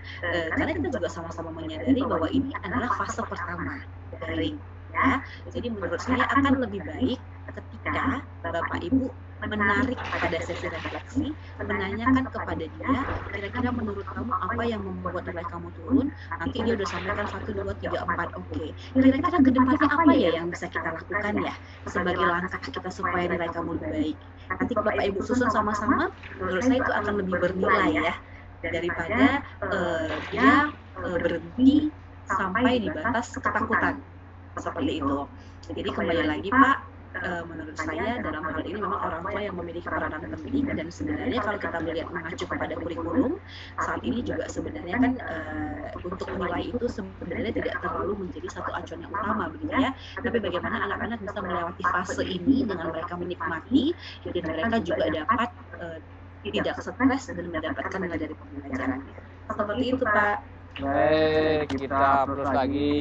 karena kita juga sama-sama menyadari bahwa ini adalah fase pertama daring, ya. Jadi menurut saya akan lebih baik ketika Bapak Ibu menarik pada sesi refleksi, menanyakan kepada dia, kira-kira menurut kamu apa yang membuat nilai kamu turun. Nanti dia udah sampaikan 1, 2, 3, 4, oke. Kira-kira kedepannya apa ya yang bisa kita lakukan ya sebagai langkah kita supaya nilai kamu lebih baik. Nanti Bapak Ibu susun sama-sama, menurut saya itu akan lebih bernilai ya, daripada dia berhenti sampai di batas ketakutan. Seperti itu. Jadi kembali lagi Pak, menurut saya dalam hal ini memang orang tua yang memiliki peranan penting, dan sebenarnya kalau kita melihat mengacu kepada kurikulum saat ini juga sebenarnya kan untuk nilai itu sebenarnya tidak terlalu menjadi satu acuan yang utama begitu ya, tapi bagaimana anak-anak bisa melewati fase ini dengan mereka menikmati dan mereka juga dapat tidak stres dan mendapatkan nilai dari pembelajarannya. Seperti itu Pak. Baik, kita terus lagi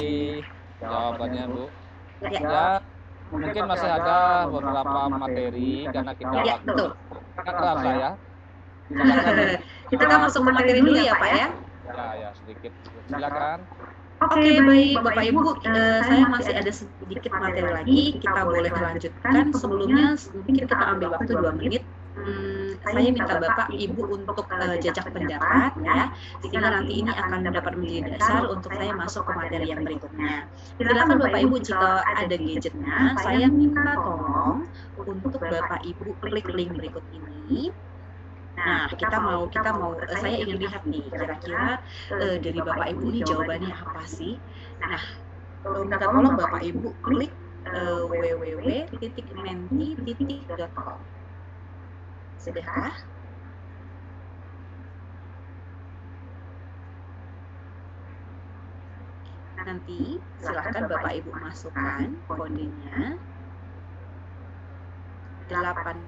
jawabannya Bu. Ya, mungkin masih ada beberapa materi karena kita waktu terasa ya. Kita masuk materi dulu ya Pak ya. Ya sedikit. Silakan. Oke, baik Bapak Ibu, saya masih ada sedikit materi lagi, kita boleh lanjutkan. Sebelumnya mungkin kita ambil waktu 2 menit. Saya minta Bapak Ibu untuk jajak pendapat ya, sehingga nanti ini akan dapat menjadi dasar untuk saya masuk ke materi yang berikutnya. Silakan Bapak Ibu, jika ada gadgetnya, saya minta tolong untuk Bapak Ibu klik link berikut ini. Nah, kita mau saya ingin lihat nih kira-kira dari Bapak Ibu ini jawabannya apa sih. Nah, minta tolong Bapak Ibu klik www.menti.com. Sudahkah? Nanti silahkan Bapak Ibu masukkan kodenya 8.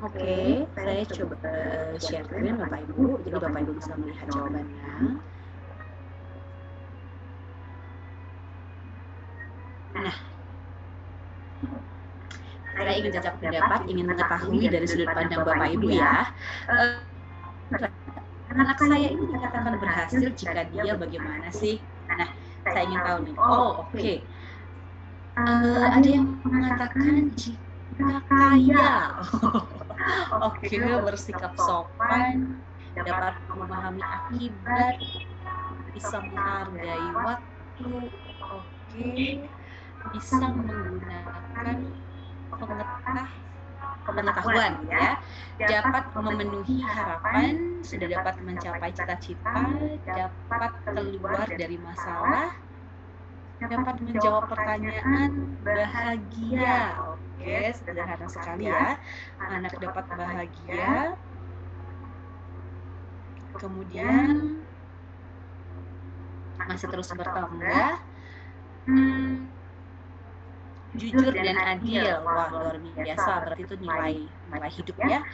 Oke, saya coba share screen Bapak Ibu, jadi Bapak Ibu bisa melihat jawabannya. Nah, saya ingin jajak pendapat, ingin mengetahui dari sudut pandang Bapak Ibu ya. Anak saya ini dikatakan berhasil jika dia bagaimana sih? Nah, saya ingin tahu nih. Oh, oke. Ada yang mengatakan jika kaya. Oke, bersikap sopan, dapat memahami akibat, bisa menghargai waktu, oke, bisa menggunakan pengetahuan ya, dapat memenuhi harapan, sudah dapat mencapai cita-cita, dapat keluar dari masalah, dapat menjawab pertanyaan, bahagia. Oke, sederhana sekali ya. Anak dapat bahagia. Kemudian masih terus bertambah. Jujur dan adil. Wah, luar biasa. Berarti itu nilai hidup ya.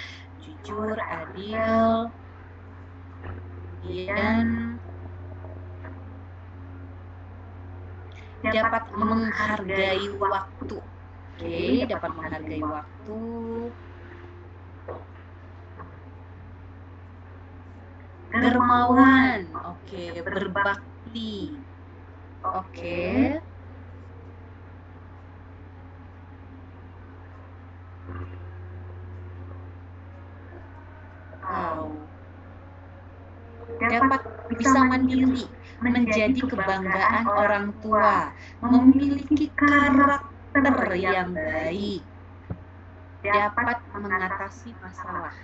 Jujur, adil. Kemudian dapat menghargai waktu. Oke, dapat menghargai waktu. Dermawan. Oke, berbakti. Oke. dapat bisa mandiri, menjadi kebanggaan orang tua, memiliki karakter yang baik, dapat mengatasi masalah.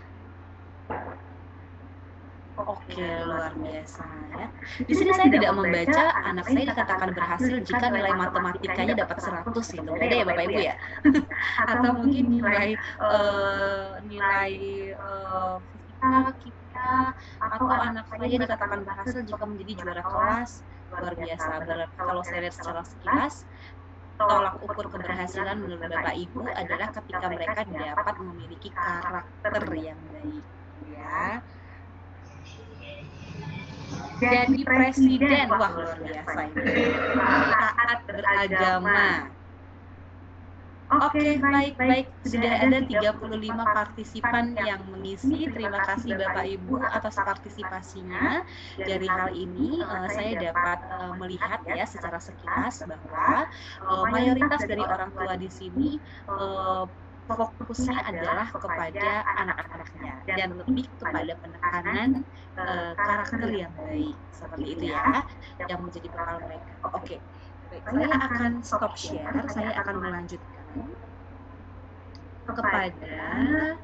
Oke, luar biasa ya. Di sini saya tidak membaca anak saya dikatakan berhasil jika nilai matematikanya dapat 100 gitu. Beda ya Bapak Ibu ya. Atau mungkin nilai fisika, kimia, atau anak saya dikatakan berhasil jika menjadi juara kelas. Luar biasa. Berarti kalau saya lihat secara sekilas, tolak ukur keberhasilan menurut Bapak Ibu adalah ketika mereka dapat memiliki karakter yang baik ya. Jadi presiden, wah luar biasa ini. Taat beragama. Oke, baik. Sudah ada 35 partisipan yang mengisi. Terima kasih Bapak Ibu atas partisipasinya. Dari hal ini saya dapat melihat ya secara sekilas bahwa mayoritas dari orang tua di sini fokusnya adalah kepada anak-anaknya dan lebih kepada penekanan karakter yang baik seperti itu ya yang menjadi bekal mereka. Oke, baik. Saya akan stop share. Saya akan melanjutkan kepada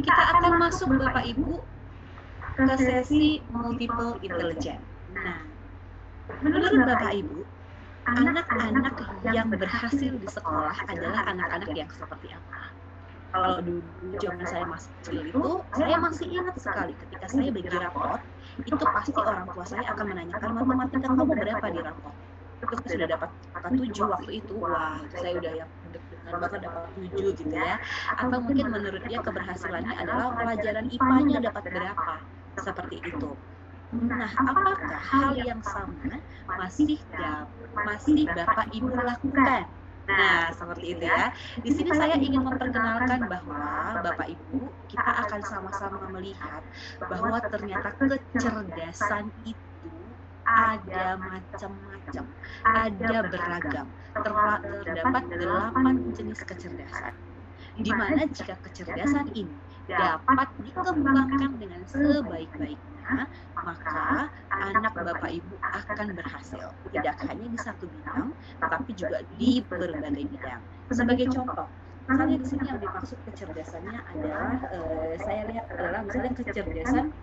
kita akan masuk Bapak Ibu ke sesi multiple intelligence. Nah, menurut Bapak Ibu, anak-anak yang berhasil di sekolah adalah anak-anak yang seperti apa? Kalau dulu zaman saya masih kecil itu, saya masih ingat sekali ketika saya bagi raport, itu pasti orang tua saya akan menanyakan matematika kamu berapa di raport. Terus sudah dapat 7 waktu itu, wah saya udah yang deg-degan banget dapat 7 gitu ya. Atau mungkin menurut dia keberhasilannya adalah pelajaran IPA-nya dapat berapa, seperti itu. Nah, apakah hal yang sama masih Bapak Ibu lakukan? Nah, seperti itu ya. Di sini saya ingin memperkenalkan bahwa Bapak Ibu, kita akan sama-sama melihat bahwa ternyata kecerdasan itu ada macam-macam, ada beragam. Terdapat 8 jenis kecerdasan. Di mana jika kecerdasan ini dapat dikembangkan dengan sebaik-baiknya, maka anak Bapak Ibu akan berhasil. Tidak hanya di satu bidang, tetapi juga di berbagai bidang. Sebagai contoh, misalnya di sini yang dimaksud kecerdasannya adalah, saya lihat adalah misalnya kecerdasan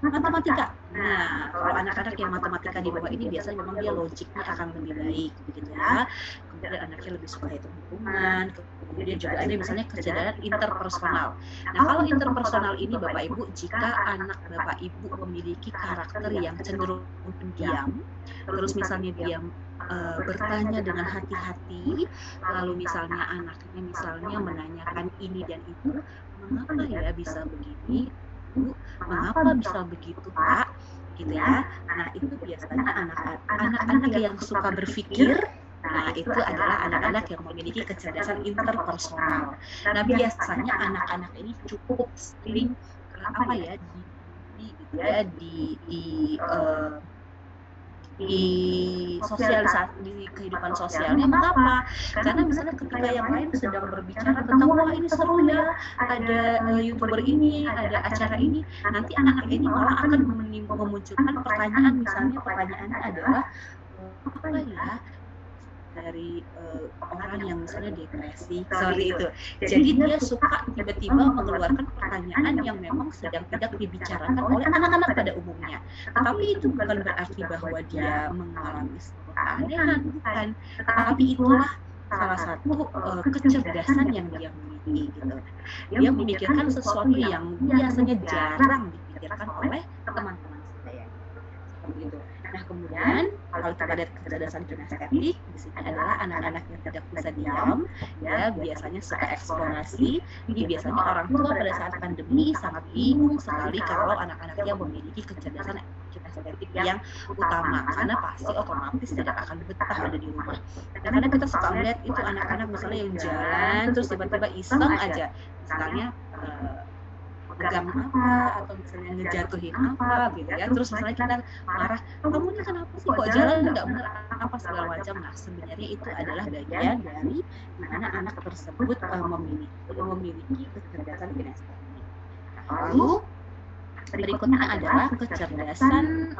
matematika. Nah, kalau anak-anak yang matematika di bawah ini biasanya memang dia logiknya akan lebih baik, begitu ya. Kemudian anaknya lebih suka hitung hitungan. Kemudian juga ada misalnya kecerdasan interpersonal. Nah, kalau interpersonal ini Bapak Ibu, jika anak Bapak Ibu memiliki karakter yang cenderung pendiam, terus misalnya dia bertanya dengan hati-hati, lalu misalnya anaknya misalnya menanyakan ini dan itu, mengapa ya bisa begini? Mengapa bisa begitu Pak? Gitu ya. Nah, itu biasanya anak-anak yang suka berpikir. Nah, itu adalah anak-anak yang memiliki kecerdasan interpersonal. Nah, biasanya anak-anak ini cukup sering di sosialisasi di kehidupan sosialnya. Mengapa? Karena misalnya ketika yang lain sedang berbicara tentang wah ini seru ya, ada YouTuber ini, ada acara ini, nanti anak-anak ini malah akan memunculkan pertanyaan. Misalnya pertanyaannya adalah apa ya dari orang yang misalnya depresi, seperti itu. Jadi dia suka tiba-tiba mengeluarkan pertanyaan yang memang sedang tidak dibicarakan oleh anak-anak pada umumnya. Tetapi itu bukan berarti bahwa dia mengalami keanehan, bukan. Tetapi itulah salah satu kecerdasan yang dia miliki. Gitu. Dia memikirkan sesuatu yang biasanya jarang dipikirkan oleh teman-teman saya. Seperti itu. Nah, kemudian kalau kita lihat kecerdasan kinestetik, di sini adalah anak-anak yang tidak bisa diam, ya biasanya suka eksplorasi. Ini biasanya orang tua pada saat pandemi sangat bingung sekali kalau anak-anaknya memiliki kecerdasan kinestetik yang utama, karena pasti otomatis tidak akan betah ada di rumah. Karena kita suka melihat itu anak-anak misalnya yang jalan terus tiba-tiba iseng aja, misalnya pegang apa atau misalnya ngejatuhin apa gitu ya, terus misalnya kita marah, kamu ini kenapa sih kok jalan nggak benar apa segala macam. Nah sebenarnya itu adalah bagian dari mana anak tersebut memiliki kecerdasan kinestetik. Lalu berikutnya adalah kecerdasan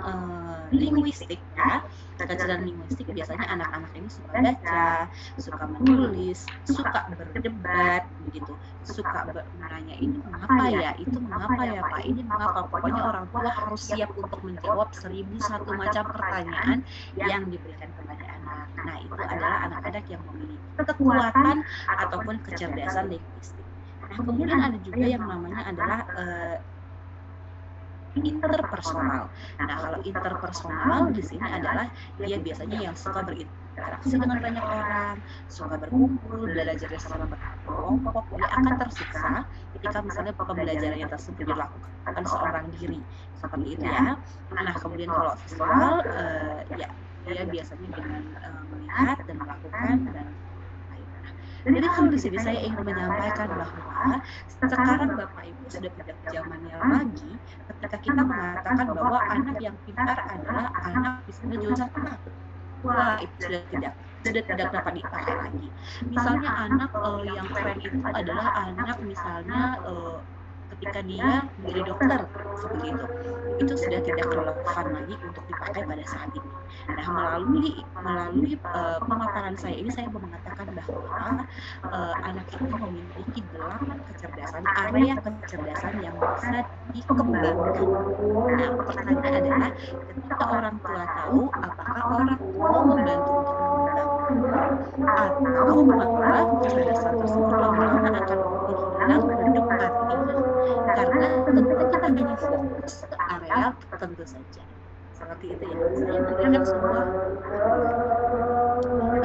linguistik ya. Kecerdasan linguistik biasanya anak-anak ini suka baca, suka menulis, suka berdebat begitu, suka menanya ini mengapa ya, itu mengapa ya Pak, ini mengapa. Pokoknya orang tua harus siap untuk menjawab 1001 macam pertanyaan yang diberikan kepada anak. Nah itu adalah anak-anak yang memiliki kekuatan ataupun kecerdasan linguistik. Nah kemudian ada juga yang namanya adalah interpersonal. Nah, kalau interpersonal di sini adalah dia biasanya yang suka berinteraksi dengan banyak orang, suka berkumpul, belajar bersama berkelompok. Dia akan tersiksa ketika misalnya pembelajarannya tersebut dilakukan seorang diri, seperti itu ya. Nah, kemudian kalau visual, ya dia biasanya dengan melihat dan melakukan dan jadi kalau di sini saya ingin menyampaikan bahwa sekarang Bapak Ibu sudah tidak zamannya lagi ketika kita mengatakan bahwa anak yang pintar adalah anak misalnya jurusan apa. Wah itu sudah tidak dapat dipakai lagi. Misalnya anak yang keren itu adalah anak misalnya ketika dia menjadi dokter seperti itu sudah tidak relevan lagi untuk dipakai pada saat ini. Nah melalui pemaparan saya ini saya mau mengatakan bahwa anak itu memiliki 8 kecerdasan, area kecerdasan yang bisa dikembangkan. Nah pertanyaan adalah ketika orang tua tahu, apakah orang tua membantu untuk mengembangkan atau maka kecerdasan tersebut lama-lama akan menghilang mendekati. Karena ketika kita hanya fokus ke area tertentu saja seperti itu ya. Saya memberikan sebuah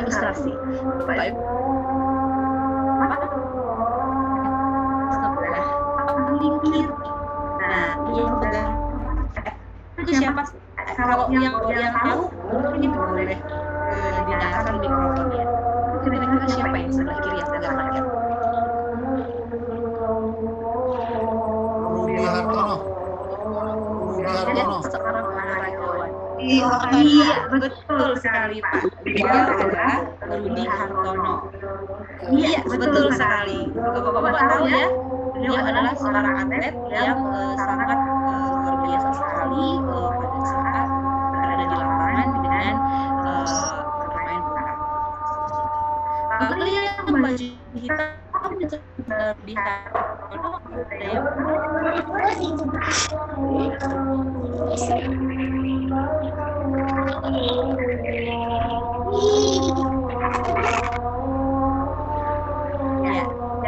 ilustrasi baik sebelah paling kiri. Nah yang pegang itu siapa? Kalau yang tahu mungkin boleh dinyalakan mikrofonnya. Kira-kira siapa yang sebelah kiri yang pegang rakyat? Seorang olahragawan. Iya, betul sekali Pak. Beliau adalah Rudi Hartono. Iya, betul sekali. Bapak-bapak tahu ya, beliau adalah seorang atlet yang sangat luar biasa sekali pada saat berada di lapangan dengan bermain bola. Beliau yang baju hitam di Hartono ada yang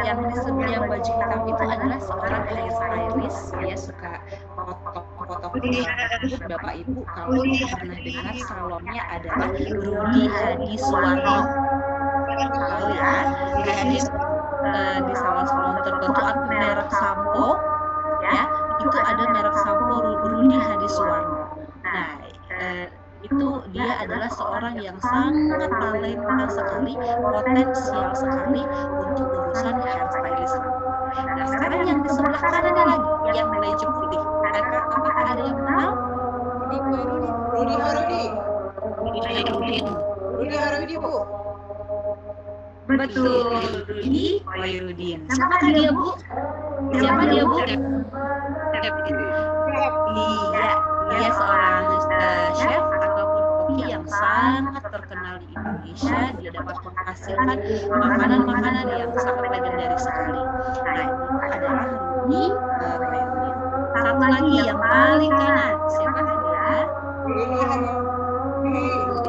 yang disebut yang baju hitam itu adalah seorang hairstylist. Dia suka foto-foto Bapak Ibu kalau pernah dengar salonnya adalah Rudi Hadi Suwarno. Tahu ya, di salon-salon tertentu atau merek sampo ya, itu ada merek sampo Rudi Hadi Suwarno. Nah itu dia adalah seorang yang sangat talenta sekali, potensial sekali untuk urusan hairstylist. Nah sekarang yang di sebelah kanannya lagi yang baju putih, apakah ada yang kenal? Rudi Harudi Bu. Betul, Rudi Hoirudin. Siapa dia Bu? Siapa dia Bu? Iya, dia seorang chef ataupun koki yang sangat terkenal di Indonesia. Dia dapat menghasilkan makanan-makanan yang sangat legendaris sekali. Nah, itu adalah Rudi Hoirudin. Satu lagi yang paling kanan, siapa dia?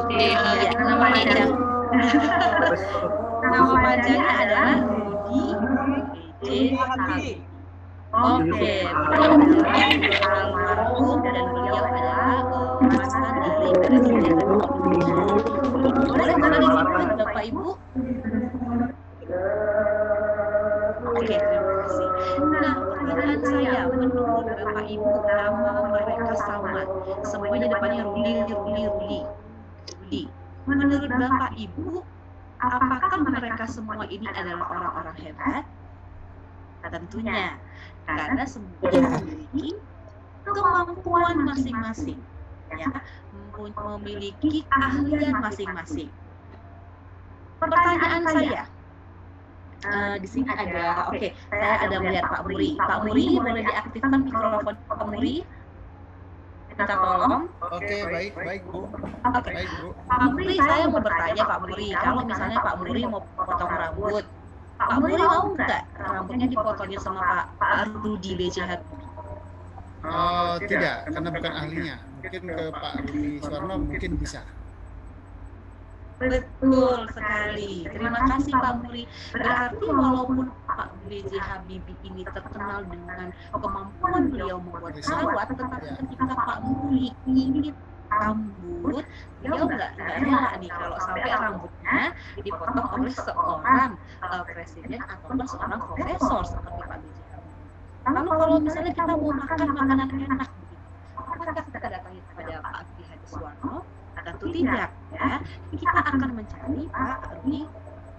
Iya, namanya nama panjangnya adalah Rudi E.J. Habibie. Oke, beliau adalah almarhum dan beliau adalah mantan dari Presiden Republik Indonesia. Boleh kembali Bapak Ibu? Oke, terima kasih. Nah, pertanyaan saya, menurut Bapak Ibu, nama mereka sama. Semuanya depannya Rudi. Menurut Bapak Ibu, apakah mereka semua ini adalah orang-orang hebat? tentunya karena semua memiliki kemampuan masing-masing, ya, memiliki keahlian masing-masing. Pertanyaan saya, di sini ada, saya ada melihat Pak Muri. Pak Muri, boleh diaktifkan mikrofon Pak Muri? Minta tolong. Oke, baik Bu. Oke. Baik Bu. Pak Muri, saya mau bertanya Pak Muri, kalau misalnya Pak Muri mau potong rambut, Pak Muri mau nggak rambutnya dipotongin sama Pak Rudi BCH? Tidak, karena bukan ahlinya. Mungkin ke Pak Rudi Suwarno mungkin bisa. Betul sekali. Terima kasih Pak Muri. Berarti walaupun Pak B.J. Habibie ini terkenal dengan kemampuan beliau membuat pesawat, tetapi ketika Pak Muri ingin rambut, beliau nggak rela nih kalau sampai rambutnya dipotong oleh seorang presiden ataupun seorang profesor seperti Pak B.J. Habibie. Lalu kalau misalnya kita mau makan makanan enak, apakah kita datangi kepada Pak B.J. Suwarno? Tentu tidak, ya. Kita akan mencari Pak Rudi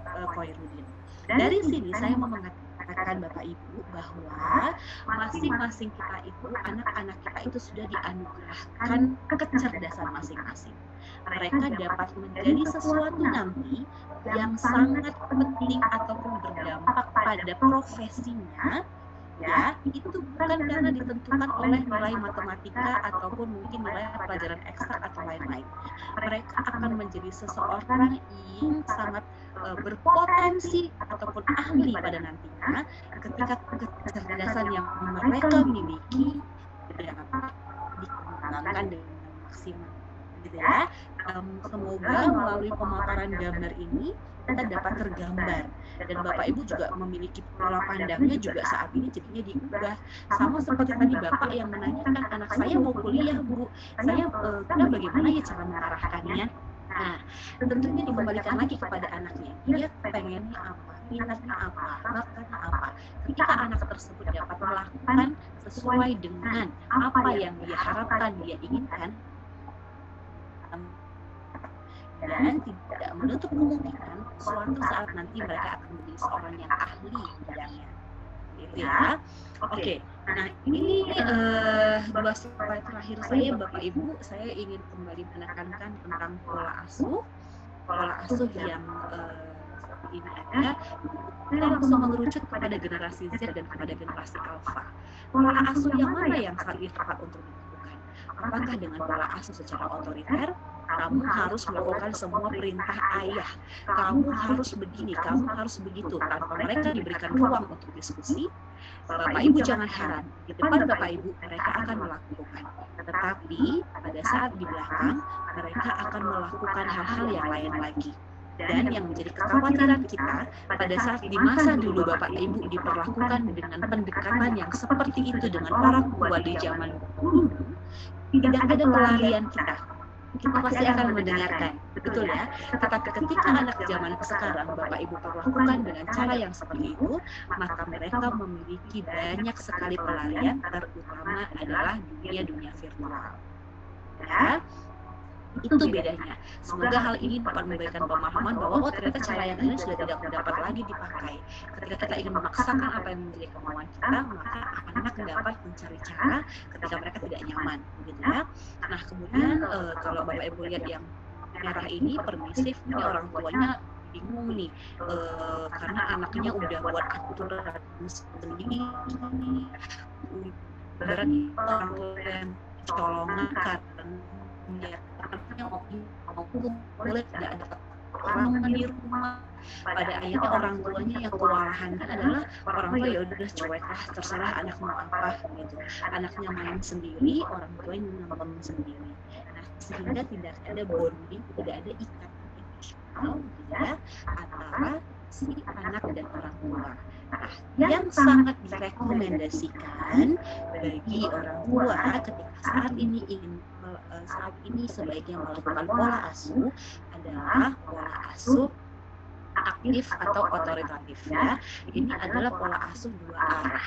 Khairuddin. Dari sini saya mau mengatakan Bapak Ibu bahwa masing-masing kita itu, anak-anak kita itu sudah dianugerahkan kecerdasan masing-masing. Mereka dapat menjadi sesuatu nanti yang sangat penting ataupun berdampak pada profesinya. Ya, itu bukan karena ditentukan oleh nilai matematika ataupun mungkin nilai pelajaran eksak atau lain-lain. Mereka akan menjadi seseorang yang sangat berpotensi ataupun ahli pada nantinya ketika kecerdasan yang mereka miliki dapat dikembangkan dengan maksimal. Gitu ya. Semoga melalui pemaparan gambar ini kita dapat tergambar, dan Bapak Ibu juga memiliki pola pandangnya juga saat ini jadinya diubah. Sama seperti tadi Bapak yang menanyakan, anak saya mau kuliah Bu, saya bagaimana ya cara mengarahkannya? Nah, tentunya dikembalikan lagi kepada anaknya, dia pengennya apa, minatnya apa, bakatnya apa. Ketika anak tersebut dapat melakukan sesuai dengan apa yang dia harapkan, dia inginkan, dan tidak menutup kemungkinan suatu saat nanti mereka akan menjadi seorang yang ahli di bidangnya, gitu ya. Oke, nah ini dua slide terakhir saya Bapak Ibu, saya ingin kembali menekankan tentang pola asuh yang seperti ini ada. Kita langsung mengerucut kepada generasi Z dan kepada generasi Alpha. Pola asuh yang mana yang saat ini tepat untuk dilakukan? Apakah dengan pola asuh secara otoriter? Kamu harus melakukan semua perintah ayah, kamu harus begini, kamu harus begitu, tanpa mereka diberikan ruang untuk diskusi. Bapak Ibu jangan heran, di depan Bapak Ibu mereka akan melakukan, tetapi pada saat di belakang mereka akan melakukan hal-hal yang lain lagi. Dan yang menjadi kekhawatiran kita pada saat di masa dulu Bapak Ibu diperlakukan dengan pendekatan yang seperti itu dengan para tua di zaman dulu, tidak ada pelarian kita pasti akan mendengarkan, betul ya. Tetapi ketika anak zaman sekarang Bapak Ibu perlakukan dengan cara yang seperti itu, maka mereka memiliki banyak sekali pelarian, terutama adalah dunia virtual. Ya, itu bedanya. Semoga hal ini dapat memberikan pemahaman bahwa ternyata cara yang ini sudah tidak dapat lagi dipakai. Ketika kita ingin memaksakan apa yang menjadi kemauan kita, maka anak dapat mencari cara ketika mereka tidak nyaman, gitu ya. Nah kemudian kalau Bapak Ibu lihat yang merah ini permisif, ini orang tuanya bingung nih karena anaknya udah buat aturan sendiri. Berarti orang tua yang colongan karena anaknya mau boleh tidak ada orang di rumah. Pada akhirnya orang tuanya yang kewalahan adalah orang tua ya udah cuek terserah anak mau apa gitu. Anaknya main sendiri, orang tuanya nonton sendiri. Nah sehingga tidak ada bonding, tidak ada ikatan emosional ya antara si anak dan orang tua. Nah, yang sangat direkomendasikan bagi orang tua ketika saat ini sebaiknya melakukan pola asuh adalah pola asuh aktif atau otoritatif ya. Ini adalah pola asuh dua arah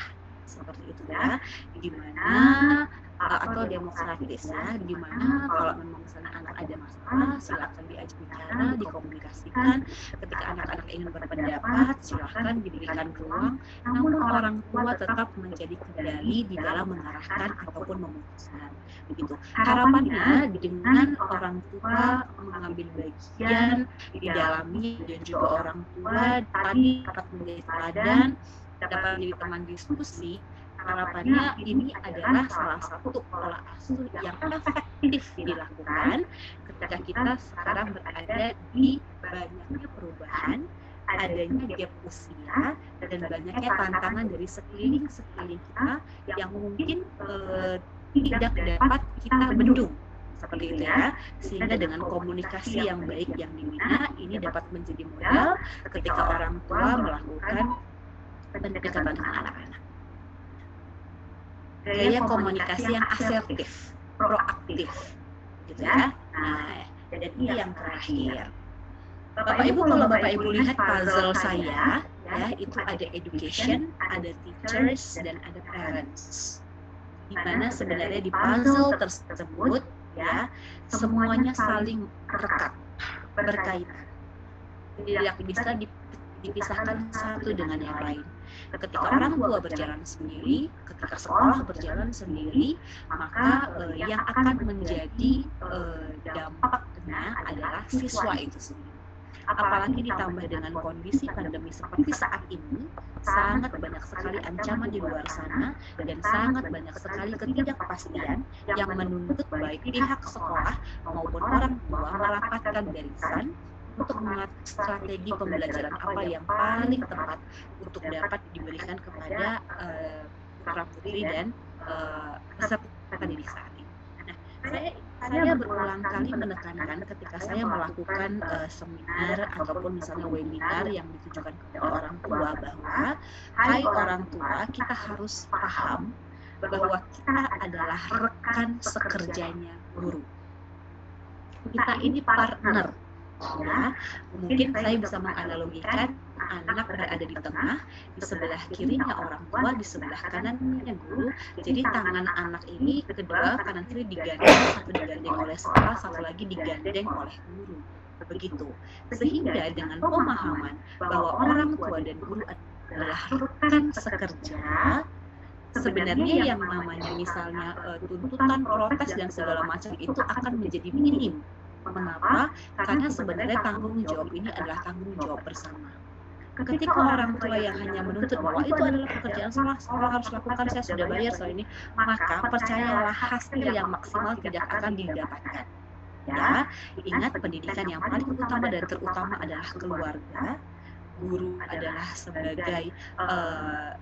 seperti itu ya, di mana atau demokratis ya, di mana kalau memang misalnya anak ada masalah silakan diajak bicara, dikomunikasikan. Ketika anak-anak ingin berpendapat silakan diberikan ruang, namun orang tua tetap menjadi kendali di dalam mengarahkan ataupun memutuskan. Begitu harapannya, dengan orang tua mengambil bagian di dalamnya dan juga orang tua tadi dapat menjadi teladan, dapat menjadi teman diskusi. Harapannya ini adalah salah satu pola asuh yang efektif dilakukan ketika kita sekarang berada di banyaknya perubahan, adanya gap usia, dan banyaknya tantangan dari sekeliling kita yang mungkin tidak dapat kita bendung seperti itu ya. Sehingga dengan komunikasi yang baik yang dibina ini dapat menjadi modal ketika orang tua melakukan pendekatan dengan anak-anak. Gaya komunikasi yang asertif, proaktif, gitu ya. Nah, dan ini yang terakhir. Bapak Ibu, kalau Bapak Ibu lihat puzzle saya, ya itu ada education, ada teachers, dan ada parents. Di mana sebenarnya di puzzle tersebut, ya semuanya saling rekat, berkaitan. Tidak bisa dipisahkan satu dengan yang lain. Ketika orang tua berjalan sendiri, ketika sekolah berjalan sendiri, maka yang akan menjadi dampaknya adalah siswa itu sendiri. Apalagi ditambah dengan kondisi pandemi seperti saat ini, sangat banyak sekali ancaman di luar sana dan sangat banyak sekali ketidakpastian yang menuntut baik pihak sekolah maupun orang tua merapatkan barisan untuk mengatur strategi pembelajaran apa yang paling tepat untuk dapat diberikan kepada putra-putri dan peserta didik saat ini. Nah, saya berulang kali menekankan ketika saya melakukan seminar ataupun misalnya webinar yang ditujukan kepada orang tua bahwa, hai orang tua, kita harus paham bahwa kita adalah rekan sekerjanya guru. Kita ini partner. Ya, mungkin saya bisa menganalogikan anak berada di tengah, di sebelah kirinya orang tua, di sebelah kanannya guru. Jadi tangan anak ini kedua kanan kiri digandeng, satu digandeng oleh sekolah, satu lagi digandeng oleh guru. Begitu. Sehingga dengan pemahaman bahwa orang tua dan guru adalah rekan sekerja, sebenarnya yang namanya misalnya tuntutan, protes dan segala macam itu akan menjadi minim. Mengapa? Karena sebenarnya tanggung jawab ini adalah tanggung jawab bersama. Ketika orang tua yang hanya menuntut bahwa itu adalah pekerjaan sekolah harus lakukan, saya sudah bayar soal ini, maka percayalah hasil yang maksimal tidak akan didapatkan. Ya, ingat pendidikan yang paling utama dan terutama adalah keluarga. Guru adalah sebagai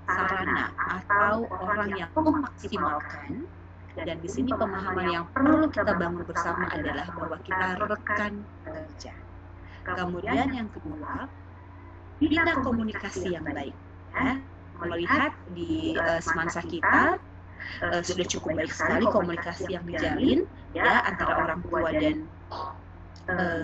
sarana atau orang yang memaksimalkan. Dan di sini pemahaman yang perlu kita bangun bersama adalah bahwa kita rekan kerja. Kemudian yang kedua, bina komunikasi yang baik. Ya. Melihat di semansa kita sudah cukup baik sekali komunikasi yang dijalin ya antara orang tua dan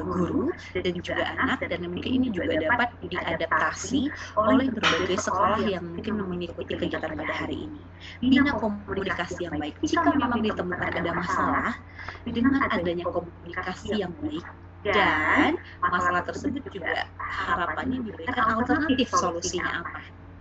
guru dan juga anak, dan mungkin ini juga dapat diadaptasi oleh berbagai sekolah yang mungkin mengikuti kegiatan pada hari ini. Bina komunikasi yang baik. Jika memang ditemukan ada masalah, dengan adanya komunikasi yang baik dan masalah tersebut juga harapannya diberikan alternatif solusinya apa.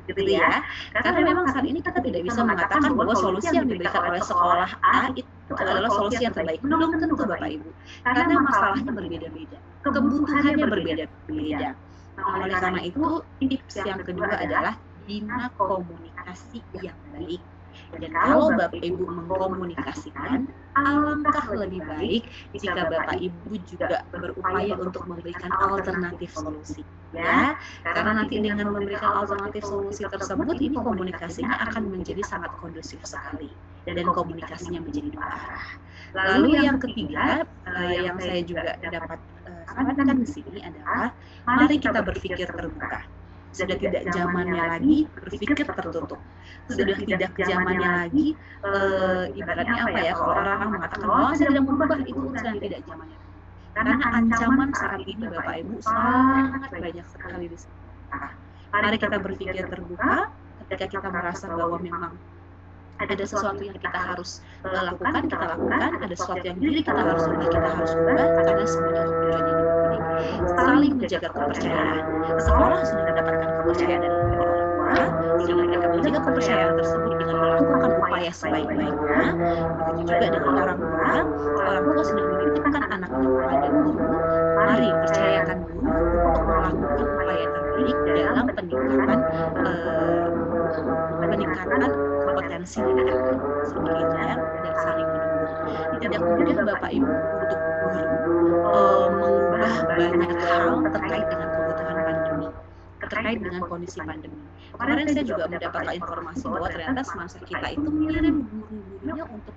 Gitu ya, karena memang saat ini kita tidak bisa mengatakan bahwa solusi yang diberikan oleh sekolah A itu adalah solusi yang terbaik. Belum tentu Bapak Ibu, karena masalahnya berbeda-beda, kebutuhannya berbeda-beda. Oleh karena itu, tips yang kedua adalah bina komunikasi yang baik. Dan kalau Bapak Ibu mengkomunikasikan, alangkah lebih baik jika Bapak Ibu juga berupaya untuk memberikan alternatif solusi. Ya, karena nanti dengan memberikan alternatif solusi tersebut, ini komunikasinya akan menjadi sangat kondusif sekali dan komunikasinya menjadi dua arah. Lalu yang ketiga, yang saya juga dapat sampaikan di sini adalah mari kita berpikir terbuka. Sudah tidak zamannya lagi berpikir tertutup. Sudah tidak zamannya lagi, ibaratnya apa ya, kalau orang mengatakan bahwa saya tidak berubah, itu sudah tidak zamannya. Karena ancaman saat ini Bapak Ibu sangat banyak sekali di sini. Mari kita berpikir terbuka ketika kita merasa bahwa memang ada sesuatu yang kita harus lakukan, kita lakukan, ada sesuatu yang diri kita harus ubah, kita harus ubah, karena semuanya tujuannya ini. Saling menjaga kepercayaan. Sekolah sudah mendapatkan kepercayaan dari orang tua, sehingga mereka menjaga kepercayaan tersebut dengan melakukan upaya sebaik-baiknya. Begitu juga dengan orang tua sudah menitipkan anaknya kepada guru, mari percayakan guru untuk melakukan upaya terbaik dalam peningkatan kompetensi anak, seperti itu ya, dan saling mendukung. Tidak mudah Bapak Ibu untuk guru mengubah banyak hal terkait dengan kebutuhan pandemi, terkait dengan kondisi pandemi. Kemarin saya juga mendapatkan informasi bahwa ternyata semasa kita itu mengirim guru-gurunya untuk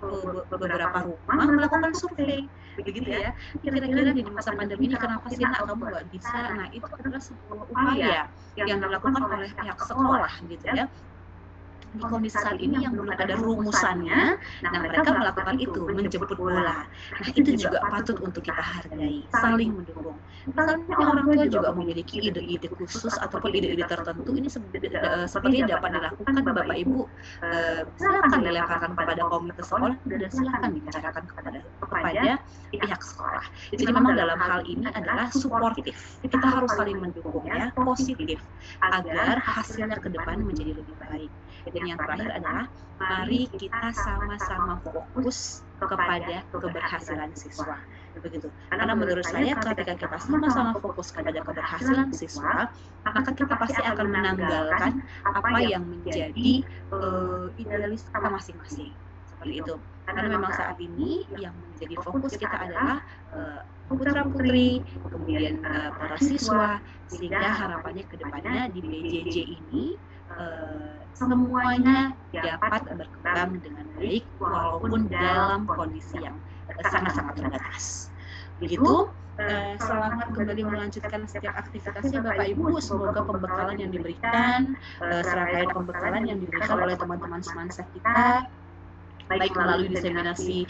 ke beberapa rumah melakukan survei, begitu ya. Kira-kira di masa pandemi ini kenapa sih nak kamu nggak bisa? Nah, itu adalah sebuah upaya yang dilakukan oleh pihak sekolah, gitu ya. Di kondisi saat ini yang belum ada rumusannya, nah mereka melakukan itu, menjemput bola. Nah, itu juga patut untuk kita hargai, saling mendukung. Misalnya orang tua juga memiliki ide-ide khusus ataupun ide-ide tertentu, ini seperti yang dapat dilakukan Bapak Ibu, silakan dilemparkan kepada komite sekolah dan silakan dibicarakan kepada pihak sekolah. Jadi memang dalam hal ini adalah suportif, kita harus saling mendukung ya, positif, agar hasilnya ke depan menjadi lebih baik. Dan yang terakhir adalah mari kita sama-sama fokus kepada keberhasilan siswa, begitu. Karena menurut saya ketika kita sama-sama fokus kepada keberhasilan siswa, maka kita pasti akan menanggalkan apa yang menjadi idealis kita masing-masing, seperti itu. Karena memang saat ini yang menjadi fokus kita adalah putra-putri, kemudian para siswa, sehingga harapannya ke depannya di BJJ ini semuanya dapat berkembang dengan baik walaupun dalam kondisi yang sangat-sangat terbatas. Begitu, selamat kembali melanjutkan setiap aktivitasnya Bapak Ibu. Semoga pembekalan yang diberikan, serangkaian pembekalan yang diberikan oleh teman-teman semansa kita, baik melalui diseminasi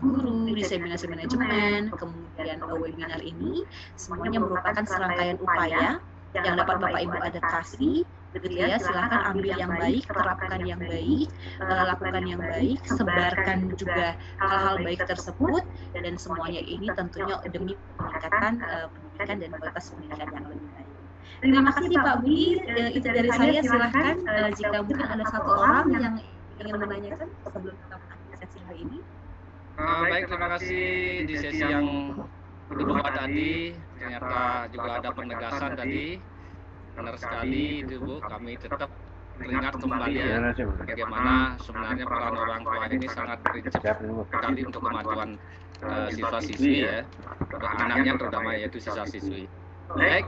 guru, diseminasi manajemen, kemudian webinar ini, semuanya merupakan serangkaian upaya yang dapat Bapak Ibu adaptasi, begitu ya. Silakan ambil yang baik, terapkan yang baik, lakukan yang baik, sebarkan juga hal-hal baik tersebut, dan semuanya ini tentunya demi peningkatan pendidikan dan kualitas pendidikan yang lebih baik. Terima kasih Pak Budi, itu dari saya. Silakan jika mungkin ada satu orang yang ingin menanyakan sebelum kita mengakhiri sesi hari ini. Baik, terima kasih. Di sesi yang kedua tadi ternyata juga ada penegasan tadi, benar sekali itu Bu, kami tetap teringat kembali ya bagaimana sebenarnya peran orang tua ini sangat prinsip sekali untuk kemajuan siswa-siswi ya, anaknya terutama yaitu siswa-siswi. Baik,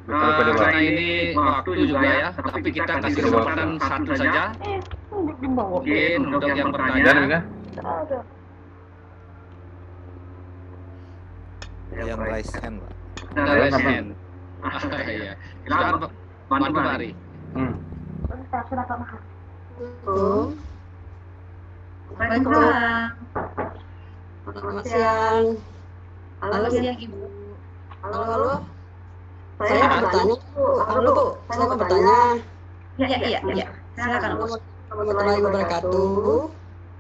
karena ini waktu juga ya, tapi kita kasih kesempatan satu saja mungkin untuk yang bertanya. Yang raise hand, Pak. Raise hand. Iya. Silakan bantu Mari. Waalaikumsalam. Selamat siang. Halo siang Ibu. Halo. Saya mau bertanya, Bu. Halo Bu, saya mau bertanya. Iya. Silakan Bu. Warahmatullahi wabarakatuh.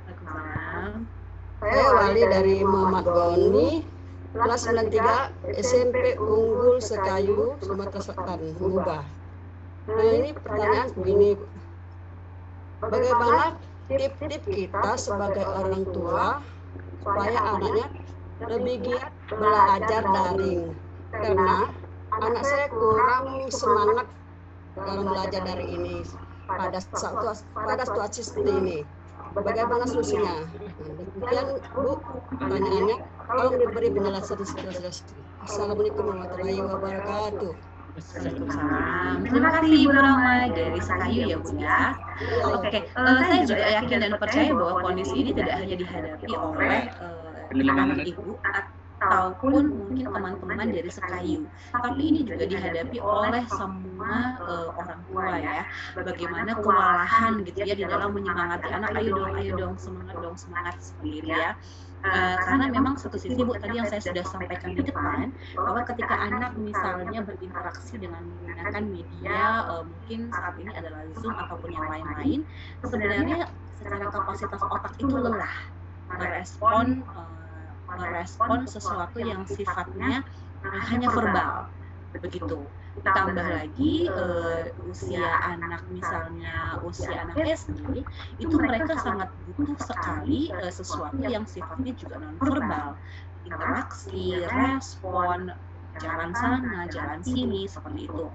Waalaikumsalam. Saya Wali dari Muhammad Goni, kelas 93 SMP Unggul Sekayu, Sumatera Selatan, Mubah. Nah, ini pertanyaan begini, bagaimana tip-tip kita sebagai orang tua supaya anaknya lebih giat belajar daring, karena anak saya kurang semangat dalam belajar daring ini pada situasi seperti ini. Bagaimana solusinya? Kemudian Bu, pertanyaannya, kalau diberi penjelasan jelas. Assalamualaikum warahmatullahi wabarakatuh. Waalaikumsalam. Terima kasih Ibu Rama dari Sekayu ya Bu ya. Oke, saya juga yakin dan percaya bahwa kondisi ini tidak hanya dihadapi oleh teman-teman Ibu ataupun mungkin teman-teman dari Sekayu, tapi ini juga dihadapi oleh semua orang tua ya. Bagaimana kewalahan gitu ya di dalam menyemangati anak, ayo dong semangat seperti itu ya. Karena memang satu sisi Bu, tadi yang saya sudah sampaikan di depan, bahwa ketika anak misalnya berinteraksi dengan menggunakan media, mungkin saat ini adalah Zoom ataupun yang lain-lain, sebenarnya secara kapasitas otak itu lelah merespon sesuatu yang sifatnya hanya verbal, begitu. Ditambah lagi usia anak, misalnya usia anak SD, itu mereka sangat butuh sekali sesuatu yang sifatnya juga non-verbal, interaksi, respon, jalan sana, jalan sini, seperti itu.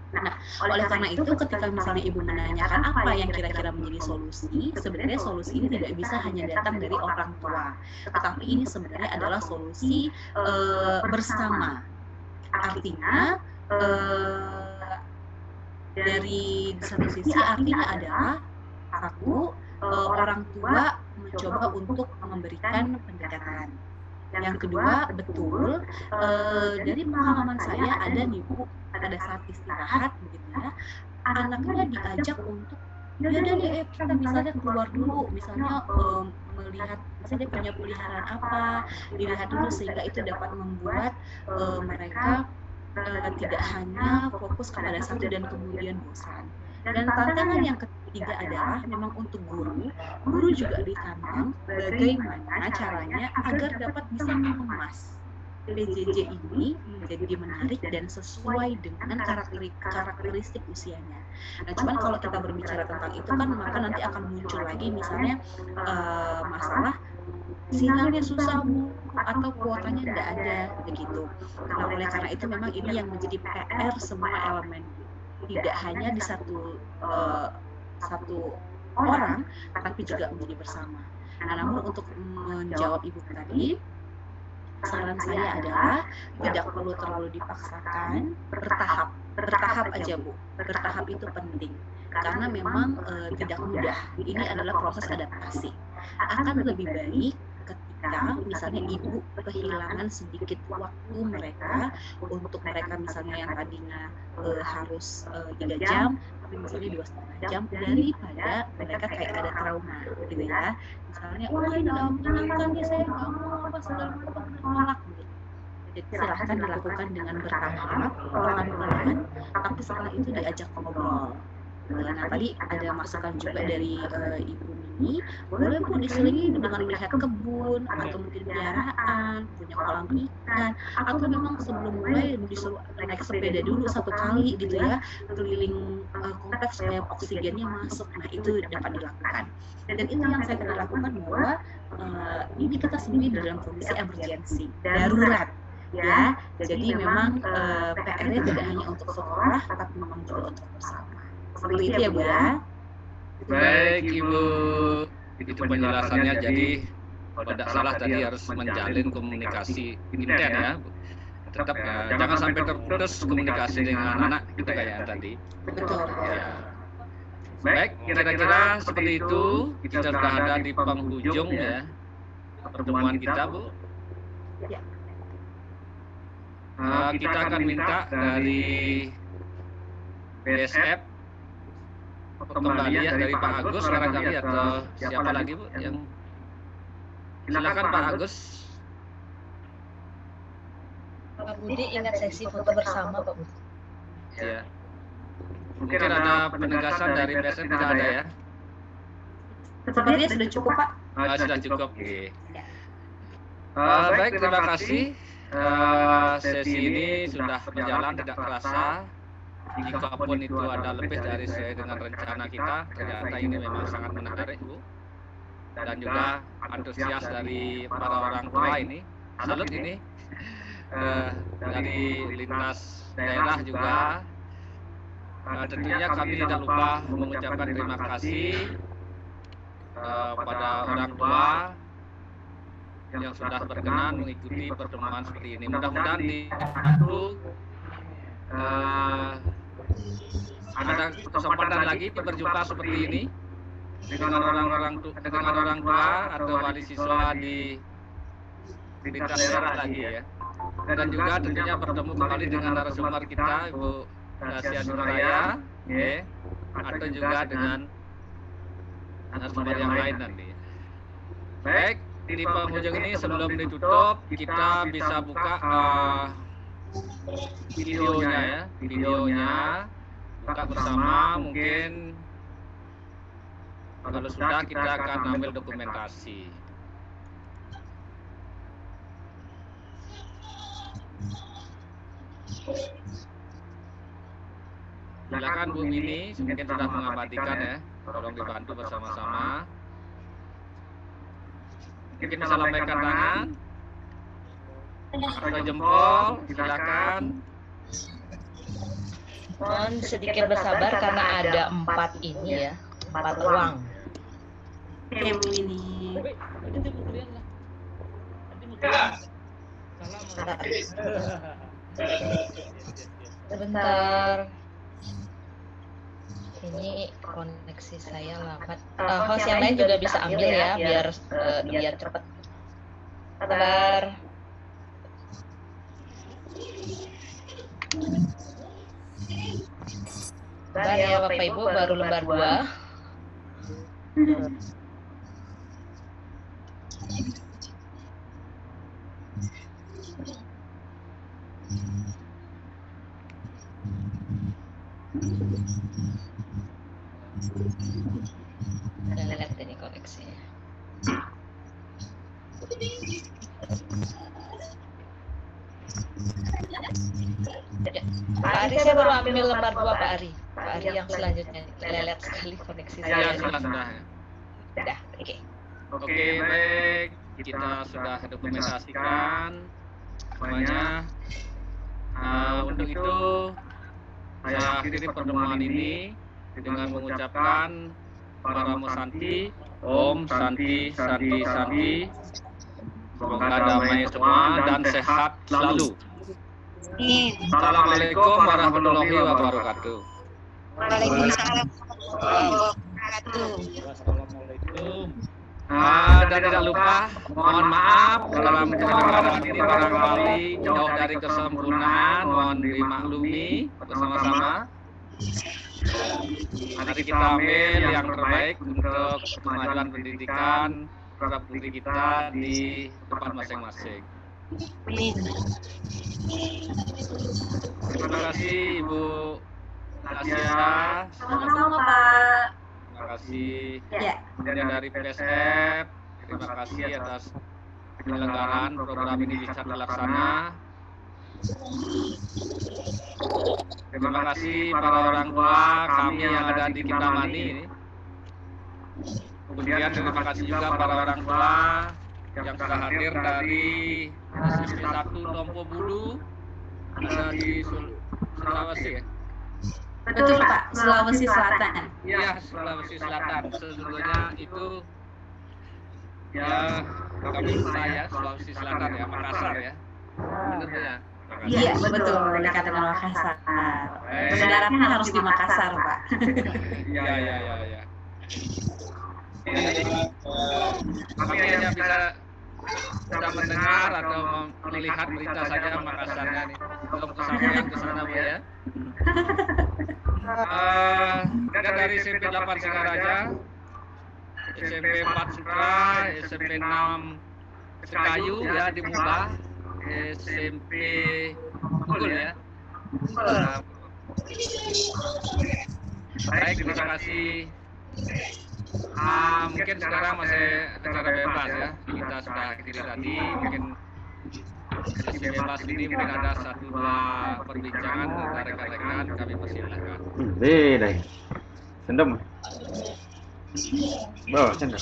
Nah, oleh karena itu ketika misalnya ibu menanyakan apa yang kira-kira menjadi solusi, sebenarnya solusi ini tidak bisa hanya datang dari orang tua, tetapi ini sebenarnya adalah solusi bersama. Artinya dari satu sisi artinya adalah satu, orang tua mencoba untuk memberikan pendekatan. Yang kedua, betul, dari pengalaman saya ada nih Bu, pada saat istirahat begitu ya, anaknya diajak untuk ya udah deh kita misalnya keluar dulu, misalnya melihat misalnya dia punya peliharaan apa, dilihat dulu sehingga itu dapat membuat mereka tidak hanya fokus kepada satu dan kemudian bosan. Dan tantangan yang ketiga adalah memang untuk guru juga ditantang bagaimana caranya agar dapat bisa mengemas PJJ ini menjadi menarik dan sesuai dengan karakteristik usianya. Nah, cuman kalau kita berbicara tentang itu kan maka nanti akan muncul lagi misalnya masalah sinyalnya susah Bu, atau kuotanya tidak ada begitu. Nah, oleh karena itu memang ini yang menjadi PR semua elemen, tidak hanya di satu orang, tapi juga menjadi bersama. Nah, namun untuk menjawab ibu tadi, saran saya adalah tidak perlu terlalu dipaksakan, bertahap aja Bu. Bertahap itu penting karena memang tidak mudah. Ini adalah proses adaptasi. Akan lebih baik ketika misalnya ibu kehilangan sedikit waktu mereka untuk mereka misalnya yang tadinya harus 3 jam tapi misalnya 2,5 jam, daripada mereka kayak ada trauma gitu ya, misalnya ini nggak menyenangkan nih, saya nggak mau apa segala macam, menolak gitu. Jadi silahkan dilakukan dengan bertahap, pelan-pelan, tapi setelah itu diajak ngobrol. Nah, tadi ada masukan juga dari Ibu Mini, boleh Bu diselingi dengan melihat kebun atau mungkin peliharaan, punya kolam ikan, atau memang sebelum mulai disuruh naik sepeda dulu 1 kali gitu ya, keliling kompleks supaya oksigennya masuk. Nah, itu dapat dilakukan. Dan itu yang saya pernah lakukan bahwa ini kita sendiri dalam kondisi emergency, darurat. Ya, jadi memang PR-nya tidak hanya untuk sekolah, tapi memang juga untuk bersama. Seperti itu ya Bu ya. Baik Ibu, itu penjelasannya. Jadi kalau tidak salah tadi harus menjalin komunikasi intent ya. Tetap jangan sampai terputus komunikasi dengan anak gitu kayak tadi. Betul. Ya. Baik, kira-kira seperti itu. Kita sudah ada di penghujung ya pertemuan kita Bu. Ya. Kita akan minta dari BSF pengembalian dari Pak Agus barangkali atau siapa lagi Bu yang silakan Pak Agus. Pak Budi ingat sesi foto bersama Pak Budi. Ya. Mungkin ada penegasan dari BSF tidak ada ya? Sepertinya sudah cukup Pak. Sudah cukup. Baik, terima kasih. Sesi ini sudah berjalan tidak terasa. Jikapun itu ada lebih dari sesuai dengan rencana kita, ternyata ini memang sangat menarik Bu. Dan juga antusias dari para orang tua ini, salut ini, dari lintas daerah juga. Tentunya kami tidak lupa mengucapkan terima kasih pada orang tua yang sudah berkenan mengikuti pertemuan seperti ini. Mudah-mudahan di ada kesempatan lagi berjumpa seperti ini dengan orang tua atau wali siswa di lintas daerah lagi ya. Dan juga tentunya bertemu kembali dengan narasumber kita Ibu Dasia Nuraya, ya, atau juga dengan narasumber yang lain nanti. Baik, di penghujung ini sebelum ditutup kita bisa buka videonya ya, videonya buka bersama. Mungkin Kalau sudah, kita akan ambil dokumentasi. Silakan Bu Mini, mungkin sudah mengabadikan ya. Tolong dibantu bersama-sama. Mungkin bisa lambaikan tangan atau jempol, silakan. Mohon sedikit bersabar karena ada 4 ini ya, 4 ruang. Oke, Bu Mini. Sebentar. Ini koneksi saya lambat. Host yang lain juga bisa ambil ya, biar cepat. Sabar. Sabar ya Bapak Ibu, baru lembar 2. Kita lihat ini koneksinya. Pak Ari, saya baru ambil lembar 2 Pak Ari. Pak Ari yang selanjutnya. Lelet sekali koneksi saya. Ya, sudah. Sudah, oke. Oke, baik. Kita sudah dokumentasikan semuanya. Untuk itu, saya akhiri pertemuan ini dengan mengucapkan Paramo Santi, Om Santi, Santi, Santi. Semoga damai semua dan sehat selalu. Assalamualaikum warahmatullahi wabarakatuh. Waalaikumsalam warahmatullahi wabarakatuh. Dan tidak lupa, mohon maaf dalam penyelenggaraan ini barangkali jauh dari kesempurnaan, mohon dimaklumi bersama-sama. Mari kita ambil yang terbaik untuk kemajuan pendidikan putra-putri kita di tempat masing-masing. Terima kasih Ibu Asia. Sama-sama Pak. Terima kasih. Ya. Kemudian dari PSF, terima kasih atas penyelenggaraan program ini bisa terlaksana. Terima kasih para orang tua kami yang ada di Kintamani ini. Kemudian terima kasih juga para orang tua yang sudah hadir dari SMP 1 Tompo Bulu, ada di Sulawesi ya. Betul Pak, Sulawesi Selatan. Iya, Sulawesi Selatan. Sesungguhnya itu ya kami saya Sulawesi Selatan ya, Makassar ya. Benar ya? Iya, betul, dekat dengan Makassar. Mendaratnya harus di Makassar, Pak. Iya. Kami hanya bisa sudah mendengar atau melihat berita saja Makassarnya nih. Belum kesampaian ke sana Bu ya. Dan dari SMP 8 Singaraja, SMP 4 Sutra, SMP 6 Sekayu ya di Mubah, SMP Unggul ya. Baik, terima kasih. Mungkin sekarang masih acara bebas ya. Kita sudah akhiri tadi. Mungkin sesi bebas ini mungkin ada 1-2 perbincangan antara rekan-rekan, kami persilahkan. Deh. Sendem. Bawa sendem.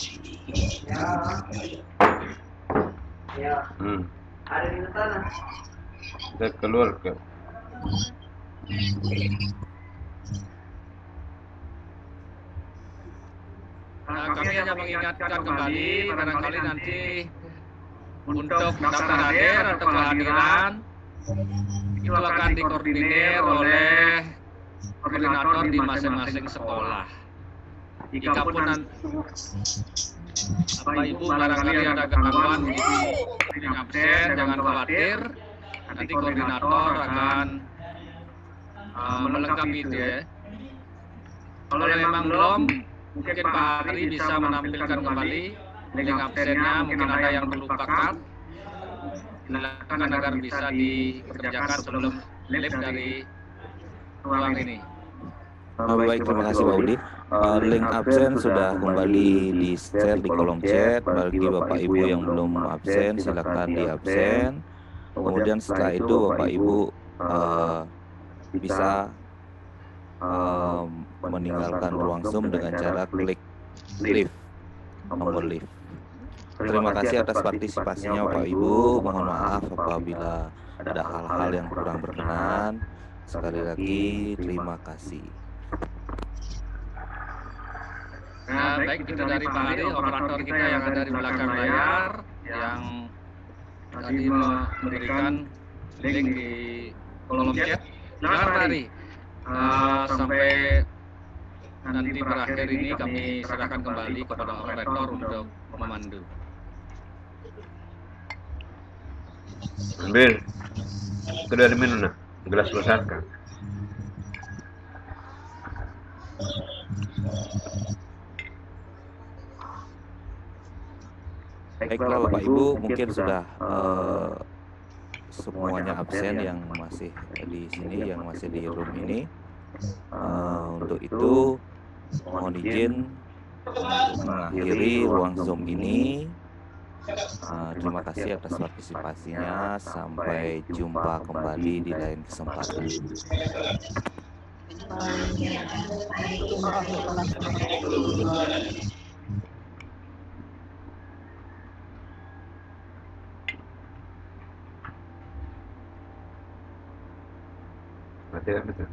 Ya. Ada di sana. Kita keluar ke. Kami hanya mengingatkan kembali, barangkali nanti untuk daftar hadir atau kehadiran itu akan dikoordinir oleh koordinator di masing-masing sekolah. Jikapun Bapak Ibu barangkali ada gangguan di absen, jangan khawatir, nanti koordinator akan melengkapi itu ya. Kalau memang belum, mungkin Pak Ari bisa menampilkan kembali link absennya, mungkin ada yang terlupakan. Silakan agar bisa dikerjakan sebelum live dari ruang ini. Baik, terima kasih Pak Budi. Link absen sudah kembali di share di kolom chat. Bagi Bapak Ibu yang belum absen, silakan di absen. Kemudian setelah itu Bapak Ibu bisa meninggalkan ruang Zoom dengan cara klik leave, tombol leave. Terima kasih atas partisipasinya Bapak Ibu. Mohon maaf apabila ada hal-hal yang kurang berkenan. Sekali lagi terima kasih. Nah, baik itu dari Pak Ari, operator kita yang ada di belakang layar, yang tadi memberikan link di kolom chat. Silakan Pak Ari. Sampai nanti berakhir ini kami serahkan kembali kepada operator untuk memandu. Ambil. Itu dari minum, gelas lusakan. Baiklah Bapak Ibu, mungkin sudah semuanya absen yang masih di sini, yang masih di room ini. Untuk itu mohon izin untuk mengakhiri ruang Zoom ini. Terima kasih atas partisipasinya. Sampai jumpa kembali di lain kesempatan. Berarti kan betul.